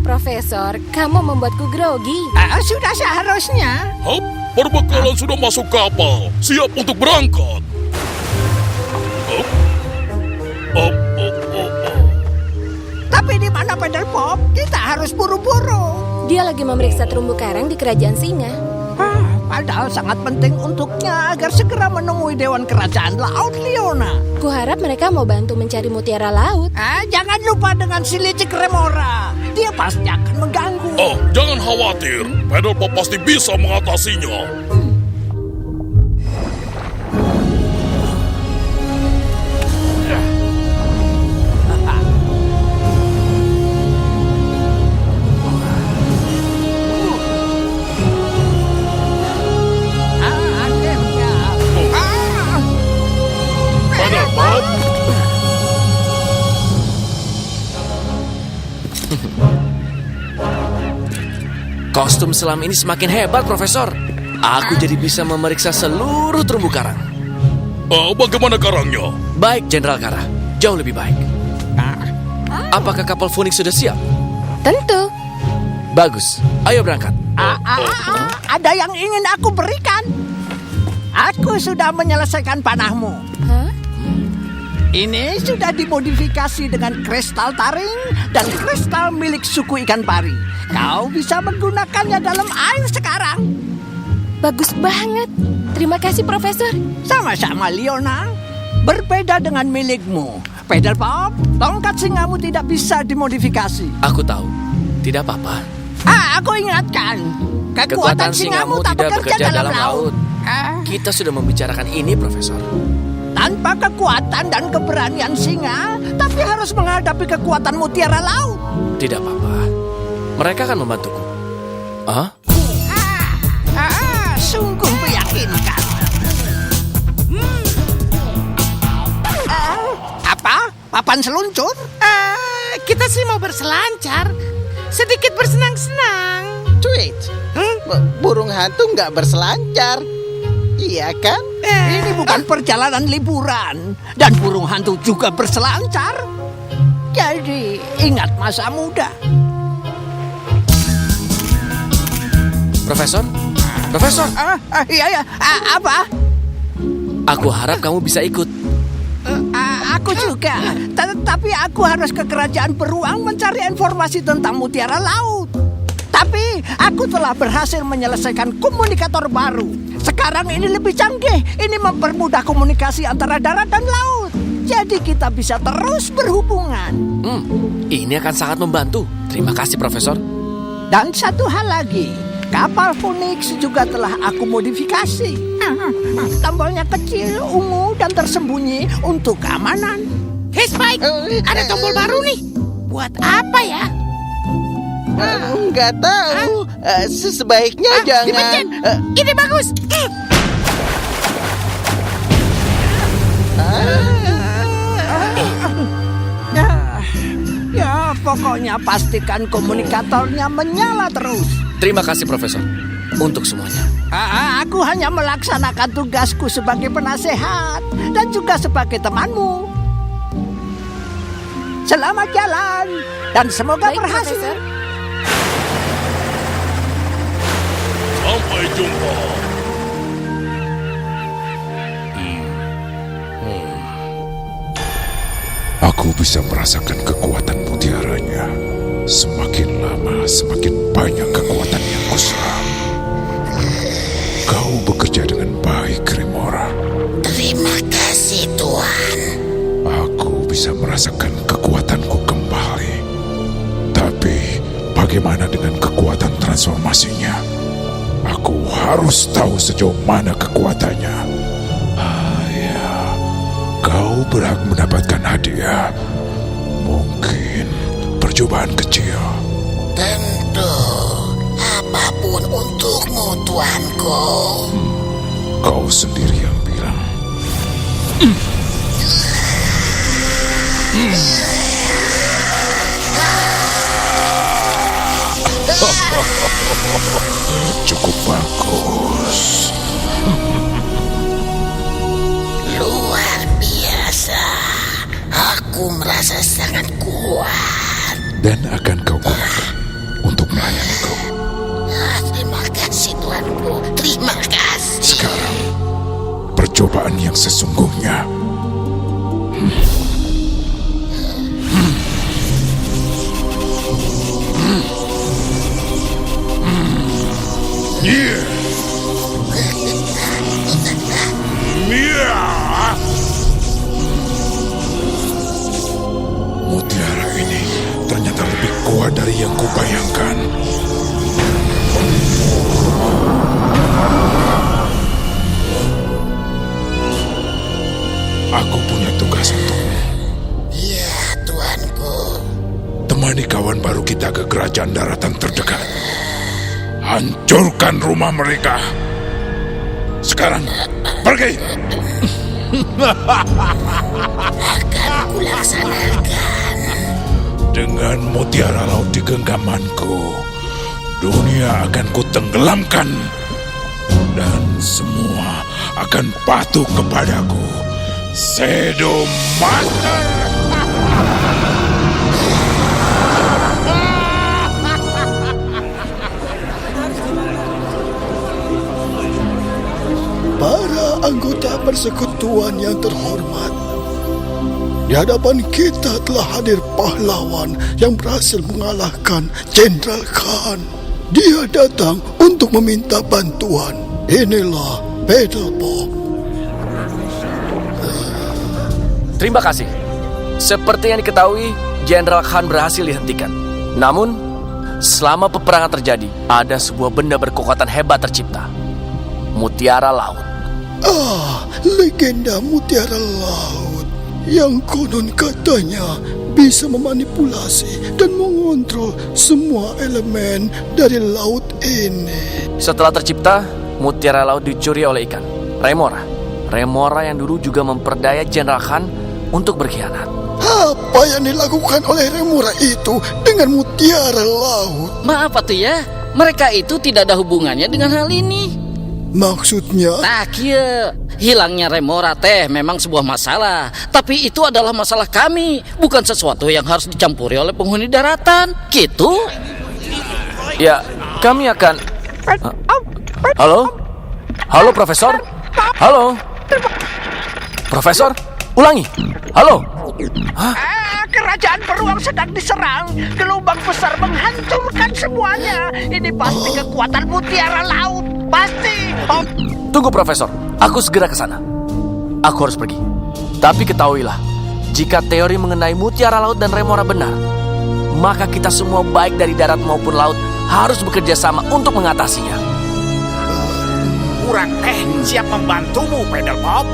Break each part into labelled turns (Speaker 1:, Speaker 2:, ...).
Speaker 1: Profesor, kamu membuatku grogi.
Speaker 2: Sudah seharusnya.
Speaker 3: Hap, perbekalan sudah masuk kapal. Siap untuk berangkat. Hap. Hap, hap, hap, hap.
Speaker 2: Tapi di mana Pedal Pop? Kita harus buru-buru.
Speaker 1: Dia lagi memeriksa terumbu karang di kerajaan singa.
Speaker 2: Padahal sangat penting untuknya agar segera menemui Dewan Kerajaan Laut Leona.
Speaker 1: Kuharap mereka mau bantu mencari mutiara laut.
Speaker 2: Jangan lupa dengan si licik Remora. Dia pasti akan mengganggu.
Speaker 3: Jangan khawatir. Pedal Pop pasti bisa mengatasinya. Pedal Pop.
Speaker 4: Kostum selam ini semakin hebat, Profesor. Aku jadi bisa memeriksa seluruh terumbu karang.
Speaker 3: Bagaimana karangnya?
Speaker 4: Baik, Jenderal Kara. Jauh lebih baik. Apakah kapal Phoenix sudah siap?
Speaker 1: Tentu.
Speaker 4: Bagus. Ayo berangkat.
Speaker 2: Ada yang ingin aku berikan. Aku sudah menyelesaikan panahmu.
Speaker 1: Hah?
Speaker 2: Ini sudah dimodifikasi dengan kristal taring dan kristal milik suku ikan pari. Kau bisa menggunakannya dalam air sekarang.
Speaker 1: Bagus banget. Terima kasih, Profesor.
Speaker 2: Sama-sama, Leona. Berbeda dengan milikmu. Pedal Pop, tongkat singamu tidak bisa dimodifikasi.
Speaker 4: Aku tahu. Tidak apa-apa.
Speaker 2: Aku ingatkan. Kekuatan singamu tak bekerja dalam laut.
Speaker 4: Kita sudah membicarakan ini, Profesor.
Speaker 2: Tanpa kekuatan dan keberanian singa, tapi harus menghadapi kekuatan mutiara laut.
Speaker 4: Tidak apa-apa. Mereka akan membantuku.
Speaker 2: Sungguh meyakinkan. Apa? Papan seluncur?
Speaker 5: Kita sih mau berselancar. Sedikit bersenang-senang.
Speaker 6: Tweet, burung hantu nggak berselancar. Iya kan?
Speaker 2: Ini bukan perjalanan liburan. Dan burung hantu juga berselancar. Jadi, ingat masa muda.
Speaker 4: Profesor? Profesor?
Speaker 2: Iya. Apa?
Speaker 4: Aku harap kamu bisa ikut.
Speaker 2: Aku juga. Tapi aku harus ke kerajaan beruang mencari informasi tentang mutiara laut. Tapi aku telah berhasil menyelesaikan komunikator baru. Sekarang ini lebih canggih. Ini mempermudah komunikasi antara darat dan laut. Jadi kita bisa terus berhubungan.
Speaker 4: Ini akan sangat membantu. Terima kasih, Profesor.
Speaker 2: Dan satu hal lagi. Kapal Phoenix juga telah aku modifikasi. Tombolnya kecil, ungu, dan tersembunyi untuk keamanan.
Speaker 5: Hei, Spike, ada tombol baru nih. Buat apa ya?
Speaker 6: Nggak tahu. Sebaiknya jangan.
Speaker 5: Dipencet. Ini bagus.
Speaker 2: Ya, pokoknya pastikan komunikatornya menyala terus.
Speaker 4: Terima kasih, Profesor. Untuk semuanya.
Speaker 2: Aku hanya melaksanakan tugasku sebagai penasehat dan juga sebagai temanmu. Selamat jalan dan semoga
Speaker 1: Baik,
Speaker 2: berhasil.
Speaker 1: Profesor.
Speaker 3: Sampai jumpa.
Speaker 7: Aku bisa merasakan kekuatan mutiaranya. Semakin lama, semakin banyak kekuatan yang kuserap. Kau bekerja dengan baik, Remora.
Speaker 5: Terima kasih, Tuan.
Speaker 7: Aku bisa merasakan kekuatanku kembali. Tapi, bagaimana dengan kekuatan transformasinya? Aku harus tahu sejauh mana kekuatannya. Ya, kau berhak mendapatkan hadiah. Mungkin percobaan kecil.
Speaker 5: Tentu, apapun untukmu, Tuanku.
Speaker 7: Kau sendiri yang bilang. Cukup bagus.
Speaker 5: Luar biasa. Aku merasa sangat kuat.
Speaker 7: Dan akan kau gunakan percobaan yang sesungguhnya. Yeah. Yeah. Mutiara ini ternyata lebih kuat dari yang kubayangkan. Aku punya tugas untukmu.
Speaker 5: Ya, tuanku.
Speaker 7: Temani kawan baru kita ke kerajaan daratan terdekat. Hancurkan rumah mereka. Sekarang, pergi.
Speaker 5: Akan kulaksanakan.
Speaker 7: Dengan mutiara laut di genggamanku, dunia akan kutenggelamkan. Dan semua akan patuh kepadaku. Shadow Master.
Speaker 8: Para anggota persekutuan yang terhormat, di hadapan kita telah hadir pahlawan yang berhasil mengalahkan Jenderal Khan. Dia datang untuk meminta bantuan. Inilah Battle Bob.
Speaker 4: Terima kasih. Seperti yang diketahui, Jenderal Khan berhasil dihentikan. Namun, selama peperangan terjadi, ada sebuah benda berkekuatan hebat tercipta. Mutiara Laut.
Speaker 8: Legenda Mutiara Laut yang konon katanya bisa memanipulasi dan mengontrol semua elemen dari laut ini.
Speaker 4: Setelah tercipta, Mutiara Laut dicuri oleh ikan, Remora. Remora yang dulu juga memperdaya Jenderal Khan untuk berkhianat.
Speaker 8: Apa yang dilakukan oleh Remora itu dengan Mutiara Laut?
Speaker 9: Maaf Atu ya, mereka itu tidak ada hubungannya dengan hal ini.
Speaker 8: Maksudnya?
Speaker 9: Tak kia, hilangnya Remora teh memang sebuah masalah. Tapi itu adalah masalah kami, bukan sesuatu yang harus dicampuri oleh penghuni daratan. Gitu?
Speaker 4: Ya, kami akan... Halo? Halo, Profesor? Halo? Profesor? Ulangi. Halo?
Speaker 2: Kerajaan beruang sedang diserang. Gelombang besar menghancurkan semuanya. Ini pasti kekuatan Mutiara Laut. Pasti.
Speaker 4: Tunggu, Profesor. Aku segera ke sana. Aku harus pergi. Tapi ketahuilah, jika teori mengenai Mutiara Laut dan Remora benar, maka kita semua baik dari darat maupun laut harus bekerja sama untuk mengatasinya.
Speaker 5: Kurang siap membantumu, Battle Bob.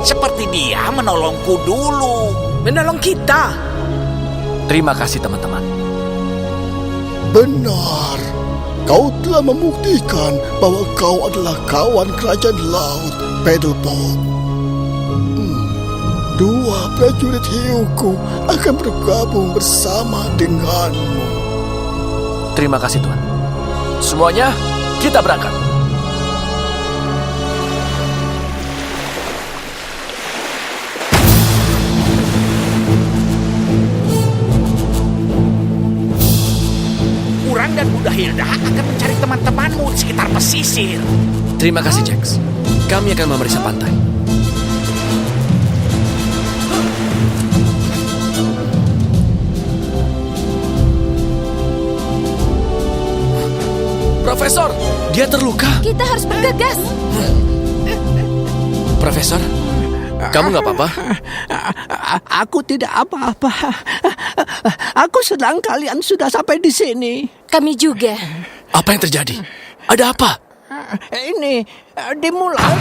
Speaker 5: Seperti dia menolongku dulu.
Speaker 2: Menolong kita.
Speaker 4: Terima kasih, teman-teman.
Speaker 8: Benar. Kau telah membuktikan bahwa kau adalah kawan kerajaan laut, Battle Bob. Dua prajurit hiuku akan bergabung bersama denganmu.
Speaker 4: Terima kasih, Tuan. Semuanya, kita berangkat.
Speaker 5: Urang dan Buddha Hilda akan mencari teman-temanmu di sekitar pesisir.
Speaker 4: Terima kasih, Jax. Kami akan memeriksa pantai. Profesor, dia terluka.
Speaker 1: Kita harus bergegas.
Speaker 4: Profesor, kamu nggak apa-apa?
Speaker 2: Aku tidak apa-apa. Aku senang kalian sudah sampai di sini.
Speaker 1: Kami juga.
Speaker 4: Apa yang terjadi? Ada apa?
Speaker 2: Ini dimulai.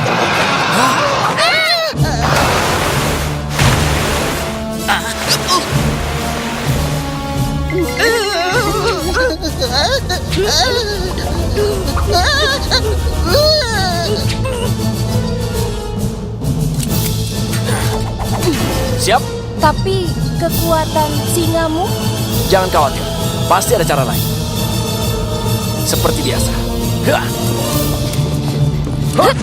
Speaker 4: Siap?
Speaker 1: Tapi kekuatan singamu?
Speaker 4: Jangan khawatir, pasti ada cara lain. Seperti biasa. Hah. Hah.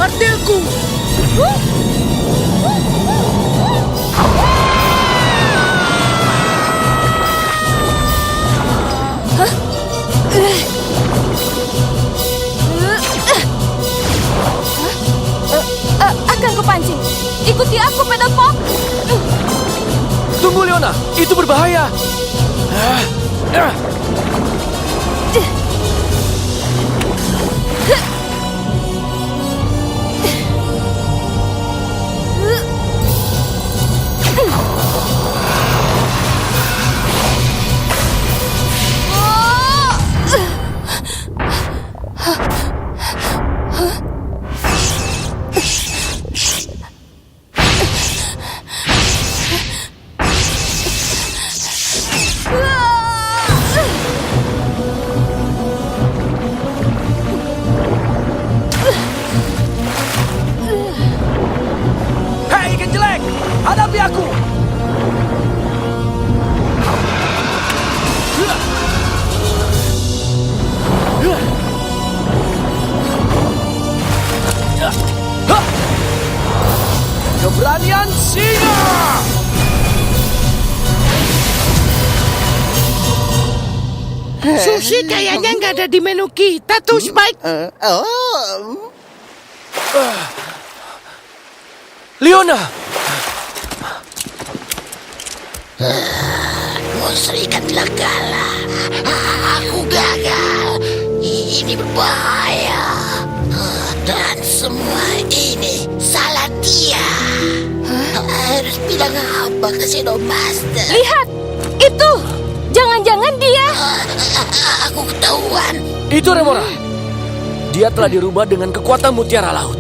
Speaker 5: martilku.
Speaker 1: Akan kupancing. Ikuti aku, Pedal Pop.
Speaker 4: Tunggu, Leona. Itu berbahaya. Hei, ikan jelek! Hadapi aku! Keberanian singa!
Speaker 5: Sushi kayaknya nggak ada di menu kita tuh, Spike.
Speaker 4: Leona!
Speaker 5: Monster ikan telah kalah. Aku gagal. Ini berbahaya. Dan semua ini salah dia. Harus bilang apa ke Shadow Master?
Speaker 1: Lihat, itu. Jangan-jangan dia.
Speaker 5: Aku ketahuan.
Speaker 4: Itu Remora. Dia telah dirubah dengan kekuatan mutiara laut.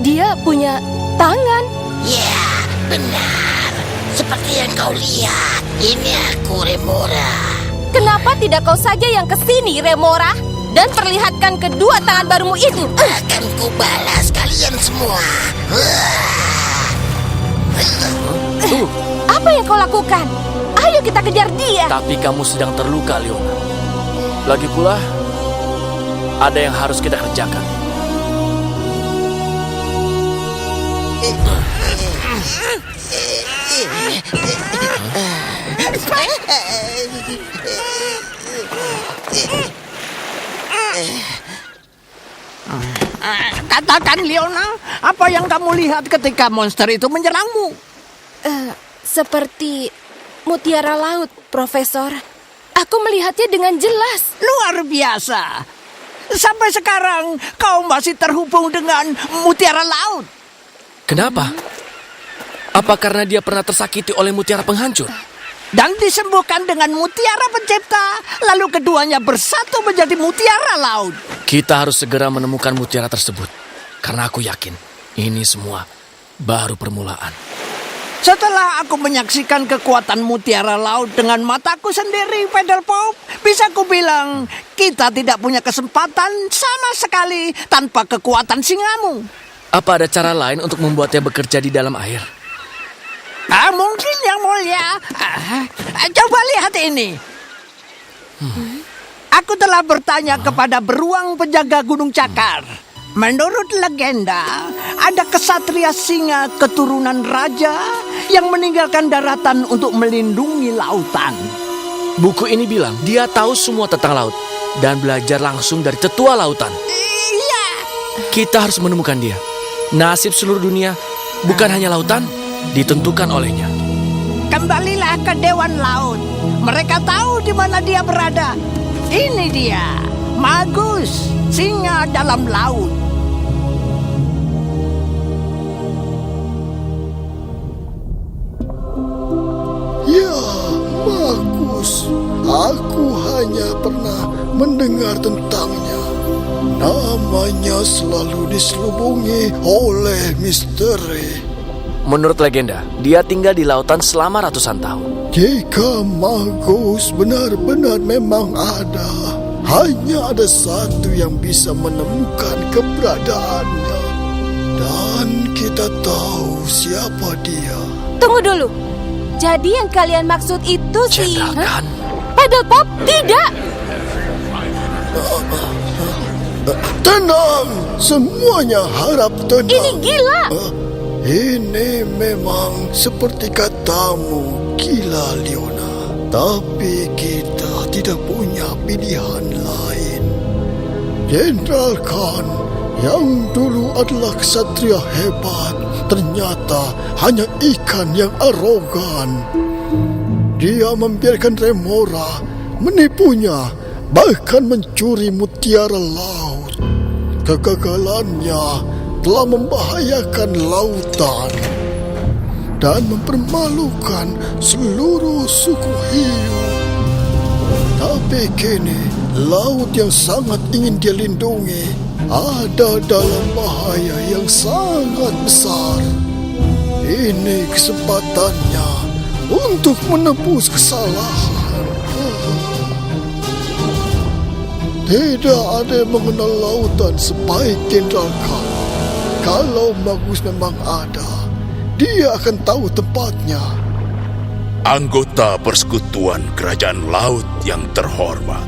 Speaker 1: Dia punya tangan.
Speaker 5: Ya, benar. Seperti yang kau lihat. Ini aku, Remora.
Speaker 1: Kenapa tidak kau saja yang kesini, Remora? Dan perlihatkan kedua tangan barumu itu.
Speaker 5: Akan kubalas kalian semua.
Speaker 1: Apa yang kau lakukan? Ayo kita kejar dia.
Speaker 4: Tapi kamu sedang terluka, Leona. Lagi pula, ada yang harus kita kerjakan.
Speaker 2: Katakan, Leona, apa yang kamu lihat ketika monster itu menyerangmu?
Speaker 1: Seperti mutiara laut, Profesor. Aku melihatnya dengan jelas.
Speaker 2: Luar biasa. Sampai sekarang kau masih terhubung dengan mutiara laut.
Speaker 4: Kenapa? Apa karena dia pernah tersakiti oleh mutiara penghancur?
Speaker 2: Dan disembuhkan dengan mutiara pencipta. Lalu keduanya bersatu menjadi mutiara laut.
Speaker 4: Kita harus segera menemukan mutiara tersebut. Karena aku yakin ini semua baru permulaan.
Speaker 2: Setelah aku menyaksikan kekuatan mutiara laut dengan mataku sendiri, Pedal Pop, bisa ku bilang kita tidak punya kesempatan sama sekali tanpa kekuatan singamu.
Speaker 4: Apa ada cara lain untuk membuatnya bekerja di dalam air?
Speaker 2: Mungkin, Yang Mulia. Coba lihat ini. Aku telah bertanya kepada beruang penjaga Gunung Cakar. Menurut legenda, ada kesatria singa keturunan raja yang meninggalkan daratan untuk melindungi lautan.
Speaker 4: Buku ini bilang dia tahu semua tentang laut dan belajar langsung dari tetua lautan.
Speaker 2: Iya.
Speaker 4: Kita harus menemukan dia. Nasib seluruh dunia, bukan hanya lautan, ditentukan olehnya.
Speaker 2: Kembalilah ke Dewan Laut. Mereka tahu di mana dia berada. Ini dia, Magus, singa dalam laut.
Speaker 8: Ya, bagus. Aku hanya pernah mendengar tentangnya. Namanya selalu diselubungi oleh misteri.
Speaker 4: Menurut legenda, dia tinggal di lautan selama ratusan tahun.
Speaker 8: Jika Magus benar-benar memang ada, hanya ada satu yang bisa menemukan keberadaannya. Dan kita tahu siapa dia.
Speaker 1: Tunggu dulu. Jadi yang kalian maksud itu si...
Speaker 4: Jenderal Khan.
Speaker 1: Pedal Pop? Tidak.
Speaker 8: Tenang, semuanya harap tenang.
Speaker 1: Ini gila.
Speaker 8: Ini memang seperti katamu, gila Leona. Tapi kita tidak punya pilihan lain. Jenderal Khan yang dulu adalah ksatria hebat, ternyata hanya ikan yang arogan. Dia membiarkan Remora menipunya, bahkan mencuri mutiara laut. Kegagalannya telah membahayakan lautan dan mempermalukan seluruh suku hiu. Tapi kini, laut yang sangat ingin dia lindungi ada dalam bahaya yang sangat besar. Ini kesempatannya untuk menebus kesalahan. Tidak ada yang mengenal lautan sebaik Jenderal Khan. Kalau Magus memang ada, dia akan tahu tempatnya.
Speaker 3: Anggota Persekutuan Kerajaan Laut yang terhormat,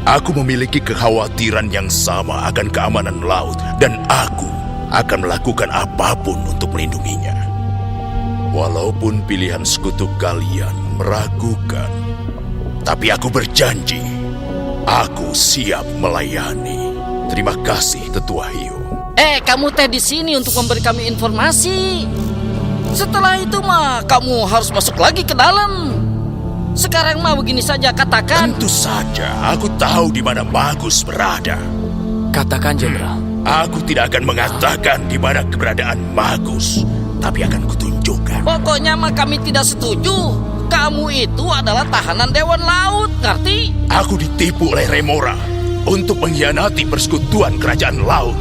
Speaker 3: aku memiliki kekhawatiran yang sama akan keamanan laut dan aku akan melakukan apapun untuk melindunginya. Walaupun pilihan sekutu kalian meragukan, tapi aku berjanji, aku siap melayani. Terima kasih, Tetua Hiu.
Speaker 9: Kamu teh di sini untuk memberi kami informasi. Setelah itu mah kamu harus masuk lagi ke dalam. Sekarang mah begini saja katakan.
Speaker 3: Tentu saja, aku tahu di mana Magus berada.
Speaker 4: Katakan, Jenderal.
Speaker 3: Aku tidak akan mengatakan di mana keberadaan Magus, tapi akan kutunjukkan.
Speaker 9: Pokoknya mah kami tidak setuju. Kamu itu adalah tahanan Dewan Laut, ngerti?
Speaker 3: Aku ditipu oleh Remora untuk mengkhianati Persekutuan Kerajaan Laut.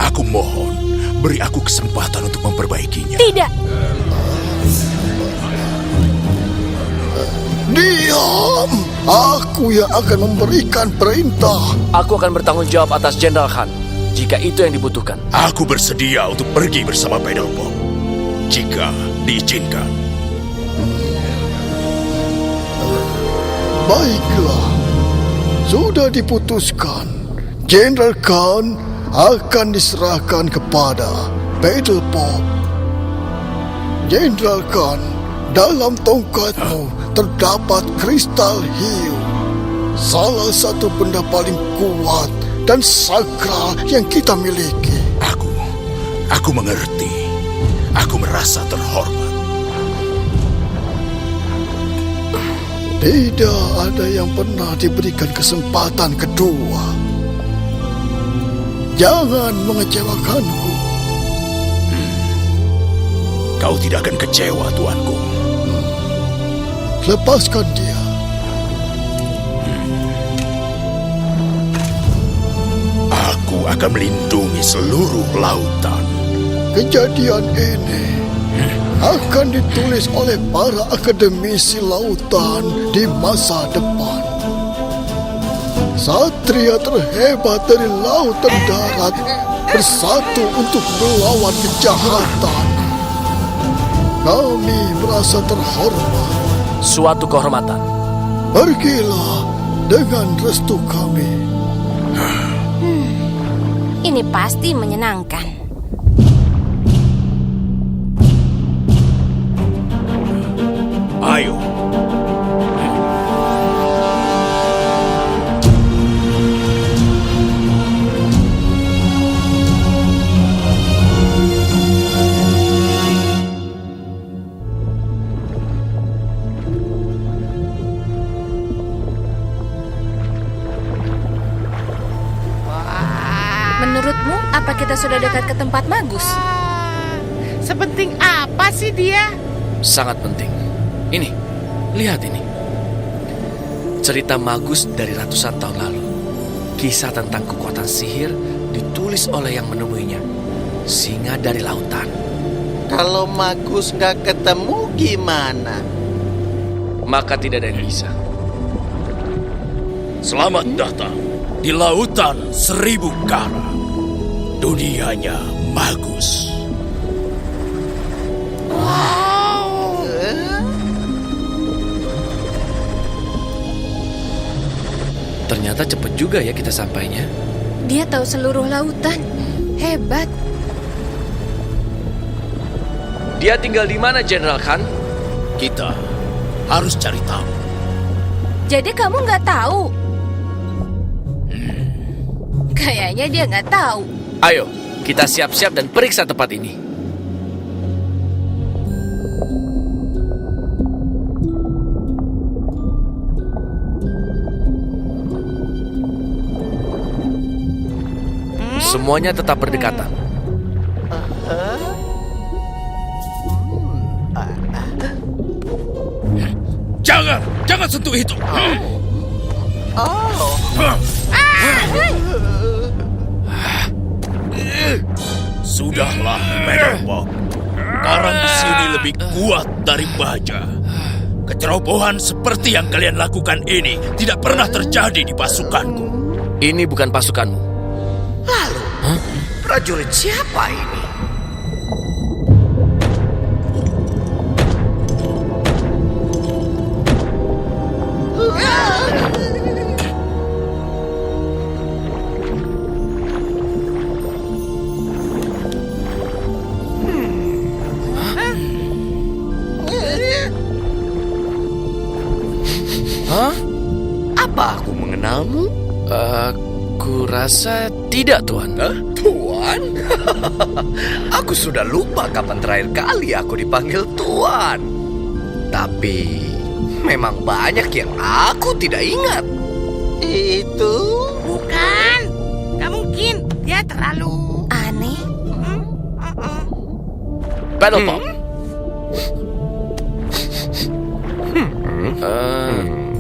Speaker 3: Aku mohon, beri aku kesempatan untuk memperbaikinya.
Speaker 1: Tidak.
Speaker 8: Diam! Aku yang akan memberikan perintah.
Speaker 4: Aku akan bertanggung jawab atas Jenderal Khan jika itu yang dibutuhkan.
Speaker 3: Aku bersedia untuk pergi bersama Paddlepop jika diizinkan.
Speaker 8: Baiklah, sudah diputuskan. Jenderal Khan akan diserahkan kepada Paddlepop. Jenderal Khan, dalam tongkatmu terdapat kristal hiu, salah satu benda paling kuat dan sakral yang kita miliki.
Speaker 3: Aku mengerti. Aku merasa terhormat.
Speaker 8: Tidak ada yang pernah diberikan kesempatan kedua. Jangan mengecewakanku.
Speaker 3: Kau tidak akan kecewa, tuanku.
Speaker 8: Lepaskan dia.
Speaker 3: Aku akan melindungi seluruh lautan.
Speaker 8: Kejadian ini akan ditulis oleh para akademisi lautan di masa depan. Satria terhebat dari laut dan darat bersatu untuk melawan kejahatan. Kami merasa terhormat.
Speaker 4: Suatu kehormatan.
Speaker 8: Pergilah dengan restu kami.
Speaker 1: Ini pasti menyenangkan.
Speaker 3: Ayo.
Speaker 1: Menurutmu, apa kita sudah dekat ke tempat Magus?
Speaker 10: Sepenting apa sih dia?
Speaker 4: Sangat penting. Ini, lihat ini. Cerita Magus dari ratusan tahun lalu. Kisah tentang kekuatan sihir ditulis oleh yang menemuinya. Singa dari lautan.
Speaker 6: Kalau Magus nggak ketemu gimana?
Speaker 4: Maka tidak ada yang bisa.
Speaker 3: Selamat datang di lautan 1000 kara. Dunianya Magus.
Speaker 4: Ternyata cepat juga ya kita sampainya.
Speaker 1: Dia tahu seluruh lautan. Hebat.
Speaker 4: Dia tinggal di mana, Jenderal Khan?
Speaker 3: Kita harus cari tahu.
Speaker 1: Jadi kamu nggak tahu? Kayaknya dia nggak tahu.
Speaker 4: Ayo, kita siap-siap dan periksa tempat ini. Semuanya tetap berdekatan.
Speaker 3: Jangan sentuh itu. Sudahlah, Pedelpop. Karang di sini lebih kuat dari baja. Kecerobohan seperti yang kalian lakukan ini tidak pernah terjadi di pasukanku.
Speaker 4: Ini bukan pasukanmu.
Speaker 11: Lalu, prajurit siapa ini?
Speaker 4: Hah?
Speaker 11: Apa aku mengenalmu?
Speaker 4: Aku rasa tidak, Tuan.
Speaker 11: Tuan? Aku sudah lupa kapan terakhir kali aku dipanggil Tuan. Tapi memang banyak yang aku tidak ingat.
Speaker 6: Itu
Speaker 10: Bukan. Gak mungkin. Dia terlalu...
Speaker 1: Aneh.
Speaker 4: Pedelpop.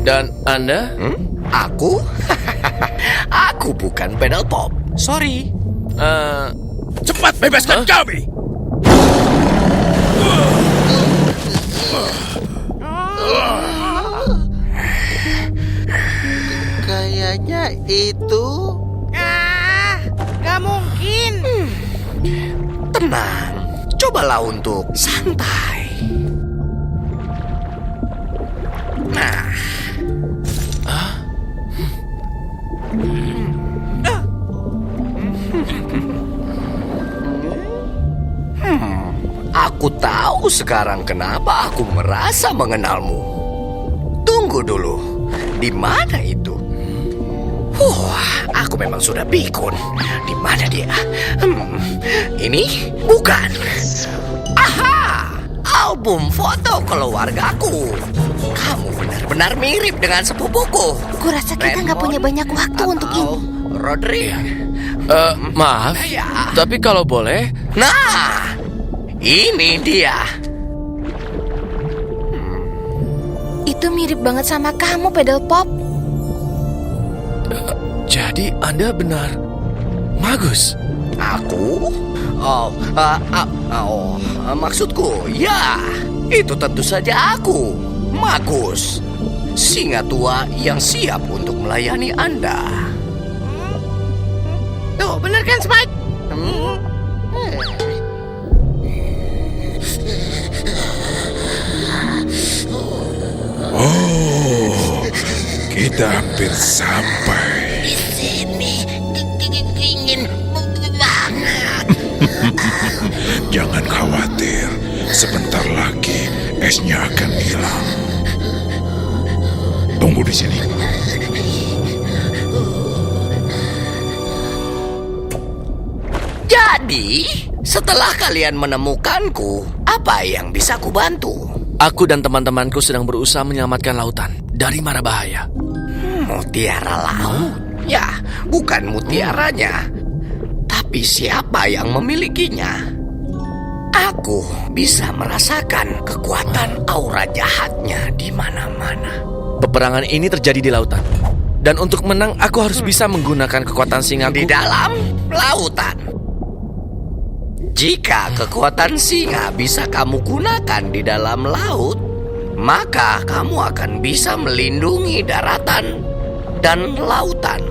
Speaker 4: Dan Anda?
Speaker 11: Aku? Aku bukan Pedelpop.
Speaker 10: Sorry.
Speaker 3: Cepat bebaskan kami.
Speaker 6: kayaknya itu.
Speaker 10: Gak mungkin.
Speaker 11: Tenang. Cobalah untuk santai. Nah. Aku tahu sekarang kenapa aku merasa mengenalmu. Tunggu dulu, di mana itu? Aku memang sudah pikun. Di mana dia? Ini bukan. Aha, album foto keluargaku. Kamu benar-benar mirip dengan sepupuku.
Speaker 1: Kurasa kita nggak punya banyak waktu untuk ini.
Speaker 11: Rodri.
Speaker 4: Maaf,
Speaker 11: Ya.
Speaker 4: tapi kalau boleh,
Speaker 11: Nah, ini dia.
Speaker 1: Itu mirip banget sama kamu, Pedelpop.
Speaker 4: jadi Anda benar Magus.
Speaker 11: Aku? Maksudku, ya, itu tentu saja aku, Magus, singa tua yang siap untuk melayani Anda.
Speaker 10: Tuh, bener kan, Spike?
Speaker 7: Oh, kita hampir sampai.
Speaker 5: Di sini dingin banget.
Speaker 7: Jangan khawatir, sebentar lagi esnya akan hilang. Tunggu di sini.
Speaker 11: Jadi, setelah kalian menemukanku, apa yang bisa kubantu?
Speaker 4: Aku dan teman-temanku sedang berusaha menyelamatkan lautan dari mara bahaya.
Speaker 11: Mutiara laut? Ya, bukan mutiaranya. Tapi siapa yang memilikinya? Aku bisa merasakan kekuatan aura jahatnya di mana-mana.
Speaker 4: Peperangan ini terjadi di lautan. Dan untuk menang, aku harus bisa menggunakan kekuatan singaku.
Speaker 11: Di dalam lautan. Jika kekuatan singa bisa kamu gunakan di dalam laut, maka kamu akan bisa melindungi daratan dan lautan.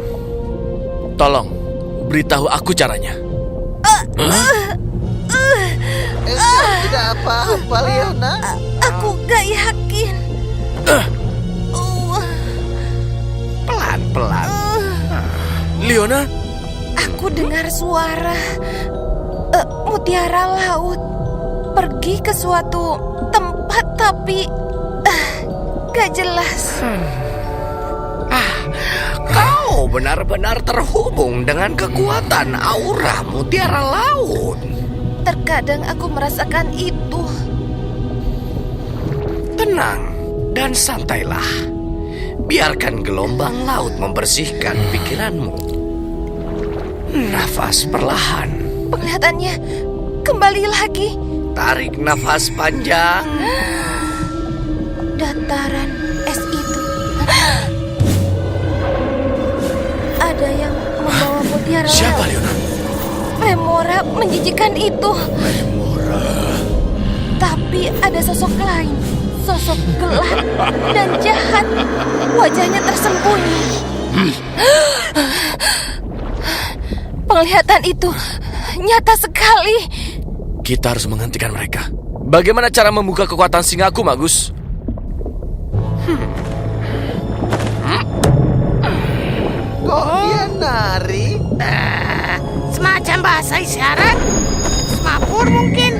Speaker 4: Tolong, beritahu aku caranya.
Speaker 6: Tidak apa-apa, Leona.
Speaker 1: Aku gak yakin.
Speaker 11: Pelan-pelan.
Speaker 4: Leona?
Speaker 1: Aku dengar suara mutiara laut pergi ke suatu tempat tapi gak jelas.
Speaker 11: Kau benar-benar terhubung dengan kekuatan aura mutiara laut.
Speaker 1: Terkadang aku merasakan itu.
Speaker 11: Tenang dan santailah. Biarkan gelombang laut membersihkan pikiranmu. Nafas perlahan.
Speaker 1: Penglihatannya kembali lagi.
Speaker 11: Tarik nafas panjang.
Speaker 1: Dataran es itu. Ada yang membawa mutiara
Speaker 3: Siapa,
Speaker 1: laut.
Speaker 3: Leona?
Speaker 1: Remora menjijikan itu.
Speaker 3: Remora.
Speaker 1: Tapi ada sosok lain. Sosok gelap dan jahat. Wajahnya tersembunyi. Penglihatan itu nyata sekali.
Speaker 4: Kita harus menghentikan mereka. Bagaimana cara membuka kekuatan singaku, Magus?
Speaker 6: Kok dia nari?
Speaker 10: Semacam bahasa isyarat. Semapur mungkin.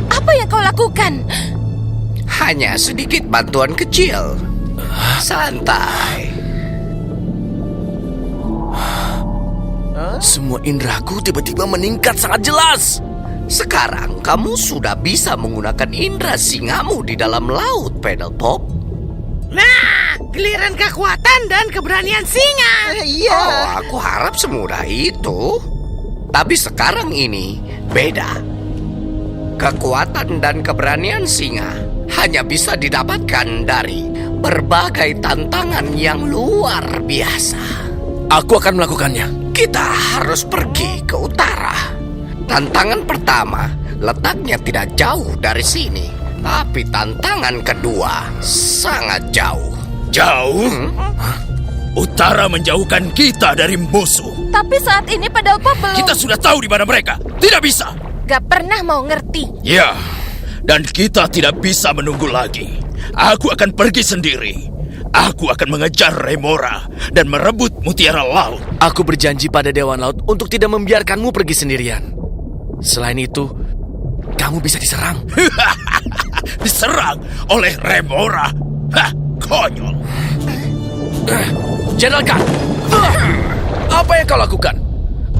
Speaker 1: Apa yang kau lakukan?
Speaker 11: Hanya sedikit bantuan kecil. Santai.
Speaker 4: Semua indraku tiba-tiba meningkat sangat jelas.
Speaker 11: Sekarang kamu sudah bisa menggunakan indera singamu di dalam laut, Pedal Pop.
Speaker 10: Nah, giliran kekuatan dan keberanian singa.
Speaker 11: Oh, aku harap semudah itu. Tapi sekarang ini beda. Kekuatan dan keberanian singa hanya bisa didapatkan dari berbagai tantangan yang luar biasa.
Speaker 4: Aku akan melakukannya.
Speaker 11: Kita harus pergi ke utara. Tantangan pertama letaknya tidak jauh dari sini. Tapi tantangan kedua sangat jauh.
Speaker 3: Jauh? Utara menjauhkan kita dari musuh.
Speaker 1: Tapi saat ini Pedalpop belum...
Speaker 3: Kita sudah tahu di mana mereka. Tidak bisa.
Speaker 1: Gak pernah mau ngerti.
Speaker 3: Ya, dan kita tidak bisa menunggu lagi. Aku akan pergi sendiri. Aku akan mengejar Remora dan merebut mutiara laut.
Speaker 4: Aku berjanji pada Dewan Laut untuk tidak membiarkanmu pergi sendirian. Selain itu, kamu bisa diserang.
Speaker 3: Diserang oleh Remora? Hah, konyol.
Speaker 4: General Khan, apa yang kau lakukan?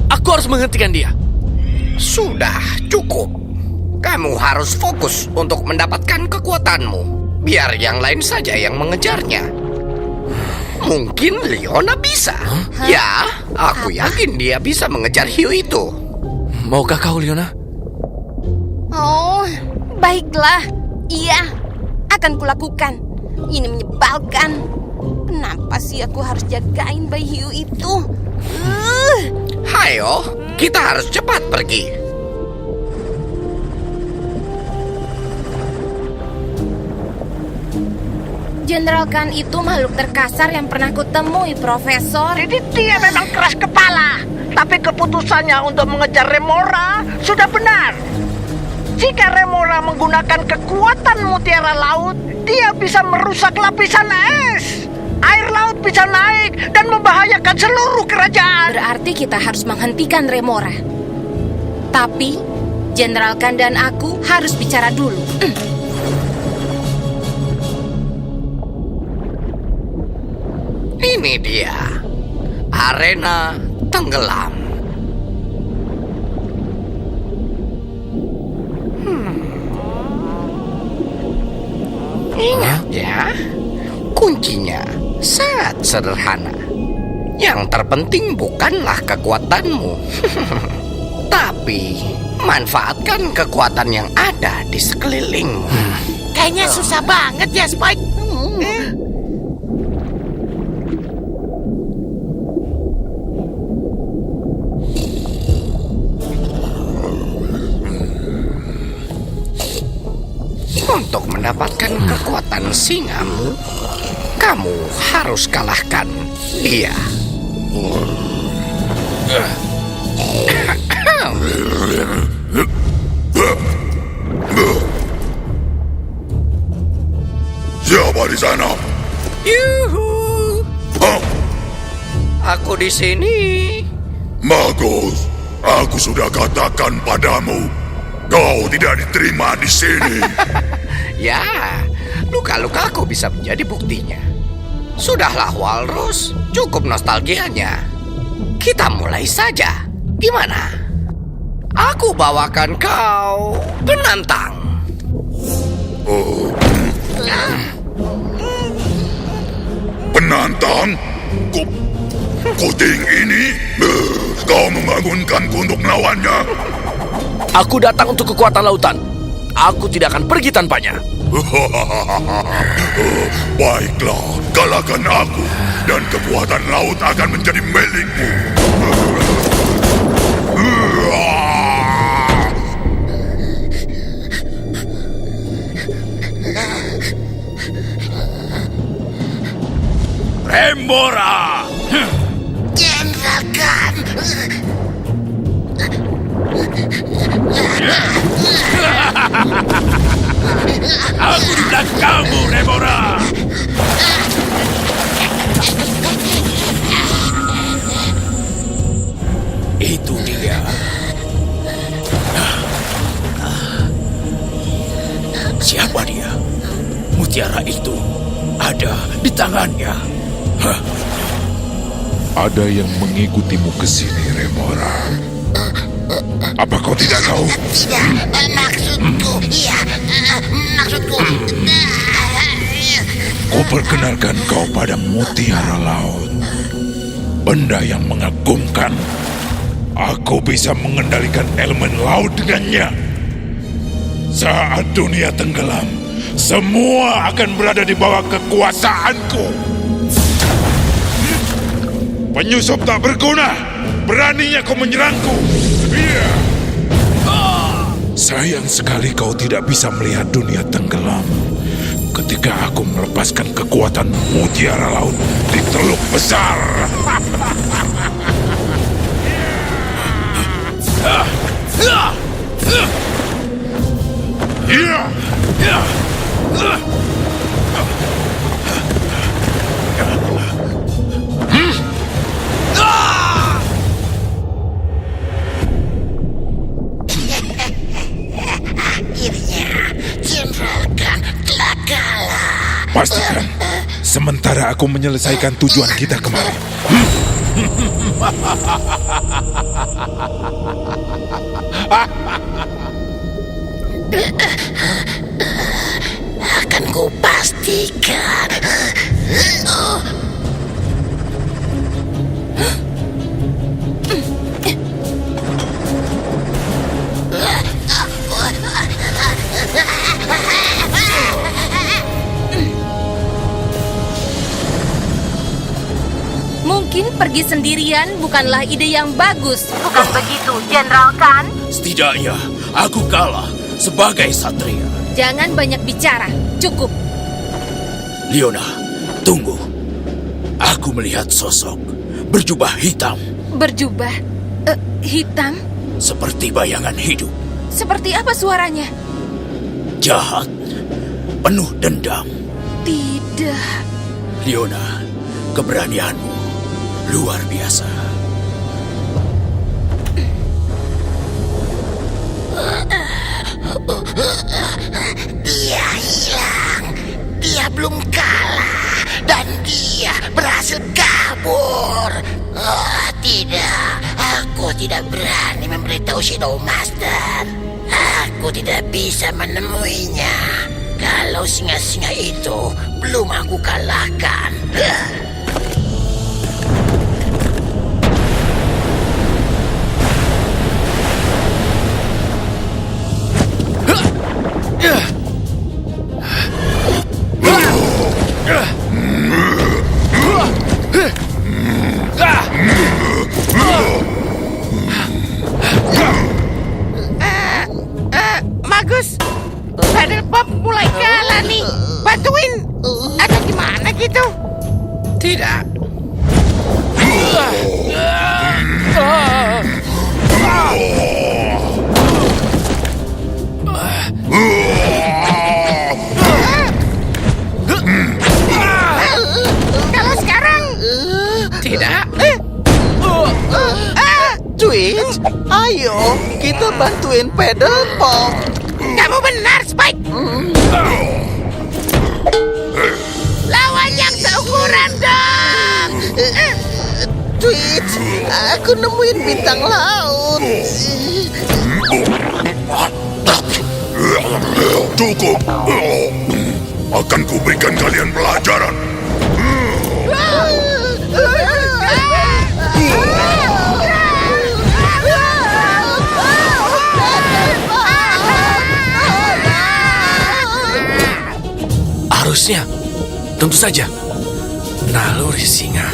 Speaker 4: Aku harus menghentikan dia.
Speaker 11: Sudah cukup. Kamu harus fokus untuk mendapatkan kekuatanmu. Biar yang lain saja yang mengejarnya. Mungkin Leona bisa. Ya, aku yakin dia bisa mengejar hiu itu.
Speaker 4: Maukah kau, Leona?
Speaker 1: Oh, baiklah. Iya, akan kulakukan. Ini menyebalkan. Kenapa sih aku harus jagain bayi hiu itu?
Speaker 11: Hayo, kita harus cepat pergi.
Speaker 1: Jenderal Khan itu makhluk terkasar yang pernah kutemui, Profesor.
Speaker 2: Jadi dia memang keras kepala. Tapi keputusannya untuk mengejar Remora sudah benar. Jika Remora menggunakan kekuatan mutiara laut, dia bisa merusak lapisan es. Air laut bisa naik dan membahayakan seluruh kerajaan.
Speaker 1: Berarti kita harus menghentikan Remora. Tapi, Jenderal Khan dan aku harus bicara dulu.
Speaker 11: Ini dia, arena tenggelam. Ingat ya, kuncinya sangat sederhana. Yang terpenting bukanlah kekuatanmu, tapi manfaatkan kekuatan yang ada di sekelilingmu.
Speaker 10: Kayaknya susah banget ya, Spike.
Speaker 11: Untuk mendapatkan kekuatan singamu, kamu harus kalahkan dia.
Speaker 7: Siapa Siapa di sana?
Speaker 11: Yuhu.
Speaker 7: Hah?
Speaker 11: Aku di sini.
Speaker 7: Bagus. Aku sudah katakan padamu, kau tidak diterima di sini.
Speaker 11: Ya, luka-lukaku bisa menjadi buktinya. Sudahlah, Walrus. Cukup nostalgianya. Kita mulai saja. Gimana? Aku bawakan kau penantang.
Speaker 7: Oh. Penantang? Kuting ini? Kau membangunkanku untuk melawannya.
Speaker 4: Aku datang untuk kekuatan lautan. Aku tidak akan pergi tanpanya.
Speaker 7: Baiklah, kalahkan aku, dan kekuatan laut akan menjadi milikmu.
Speaker 3: Remora!
Speaker 5: Jenderal Khan.
Speaker 3: Aku di belakangmu, Remora! Itu dia. Siapa dia? Mutiara itu ada di tangannya. Hah?
Speaker 7: Ada yang mengikutimu ke sini, Remora. Apa kau tidak tahu?
Speaker 5: Tidak, maksudku. Iya, maksudku.
Speaker 7: Kuperkenalkan kau pada mutiara laut. Benda yang mengagumkan. Aku bisa mengendalikan elemen laut dengannya. Saat dunia tenggelam, semua akan berada di bawah kekuasaanku. Penyusup tak berguna. Beraninya kau menyerangku. Iya. Sayang sekali kau tidak bisa melihat dunia tenggelam ketika aku melepaskan kekuatan mutiara laut di Teluk Besar. Iya.
Speaker 5: Akhirnya, Jenderal Khan telah kalah.
Speaker 7: Pastikan, sementara aku menyelesaikan tujuan kita kemarin.
Speaker 5: Akan kupastikan.
Speaker 1: Mungkin pergi sendirian bukanlah ide yang bagus. Bukan begitu, Jenderal Khan?
Speaker 3: Setidaknya aku kalah sebagai satria.
Speaker 1: Jangan banyak bicara. Cukup.
Speaker 3: Leona, tunggu. Aku melihat sosok berjubah hitam.
Speaker 1: Berjubah hitam?
Speaker 3: Seperti bayangan hidup.
Speaker 1: Seperti apa suaranya?
Speaker 3: Jahat, penuh dendam.
Speaker 1: Tidak.
Speaker 3: Leona, keberanianmu luar biasa.
Speaker 5: Dia hilang. Dia belum kalah. Dan dia berhasil kabur. Oh, tidak. Aku tidak berani memberitahu Shadow Master. Aku tidak bisa menemuinya. Kalau singa-singa itu belum aku kalahkan.
Speaker 10: Magus, Paddle Pop mulai kalah nih. Bantuin atau gimana gitu?
Speaker 11: Tidak. tidak?
Speaker 6: Twitch, ayo kita bantuin Pedal Pop.
Speaker 10: Kamu benar, Spike. Lawan yang seukuran dong.
Speaker 6: Twitch, aku nemuin bintang laut.
Speaker 7: Cukup. Akan kuberikan kalian pelajaran.
Speaker 4: Harusnya, tentu saja, naluri singa.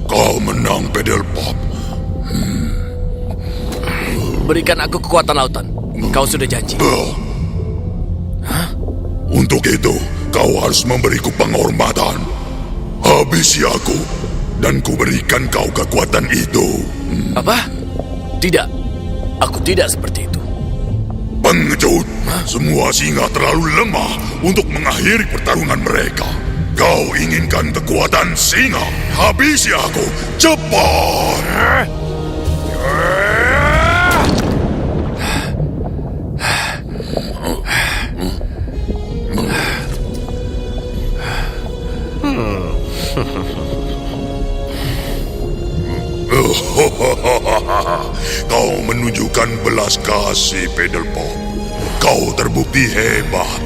Speaker 7: Kau menang, Pedal Pop.
Speaker 4: Berikan aku kekuatan lautan. Kau sudah janji.
Speaker 7: Untuk itu, kau harus memberiku penghormatan. Habisi aku, dan kuberikan kau kekuatan itu.
Speaker 4: Apa? Tidak. Aku tidak seperti itu.
Speaker 7: Pengecut. Semua singa terlalu lemah untuk mengakhiri pertarungan mereka. Kau inginkan kekuatan singa. Habisi aku. Cepat. Kau menunjukkan belas kasih, Pedal Pop. Kau terbukti hebat.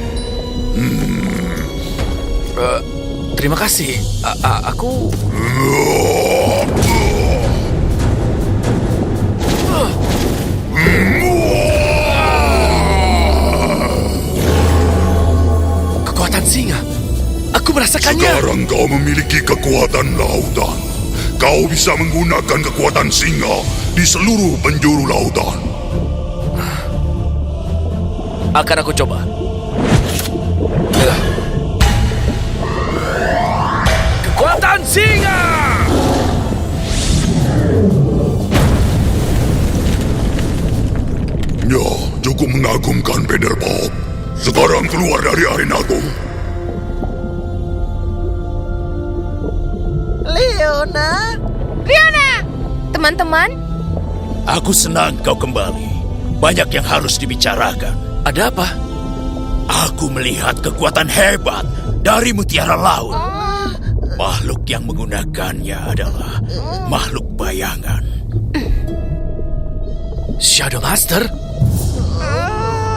Speaker 4: Terima kasih. Aku... Kekuatan singa. Aku merasakannya.
Speaker 7: Sekarang kau memiliki kekuatan lautan. Kau bisa menggunakan kekuatan singa di seluruh penjuru lautan.
Speaker 4: Akan aku coba. Kekuatan singa!
Speaker 7: Ya, cukup mengagumkan, Pedal Pop. Sekarang keluar dari arenaku.
Speaker 6: Leona,
Speaker 1: Teman-teman,
Speaker 3: Aku senang kau kembali. Banyak yang harus dibicarakan.
Speaker 4: Ada apa?
Speaker 3: Aku melihat kekuatan hebat dari mutiara laut. Makhluk yang menggunakannya adalah makhluk bayangan.
Speaker 4: Shadow Master?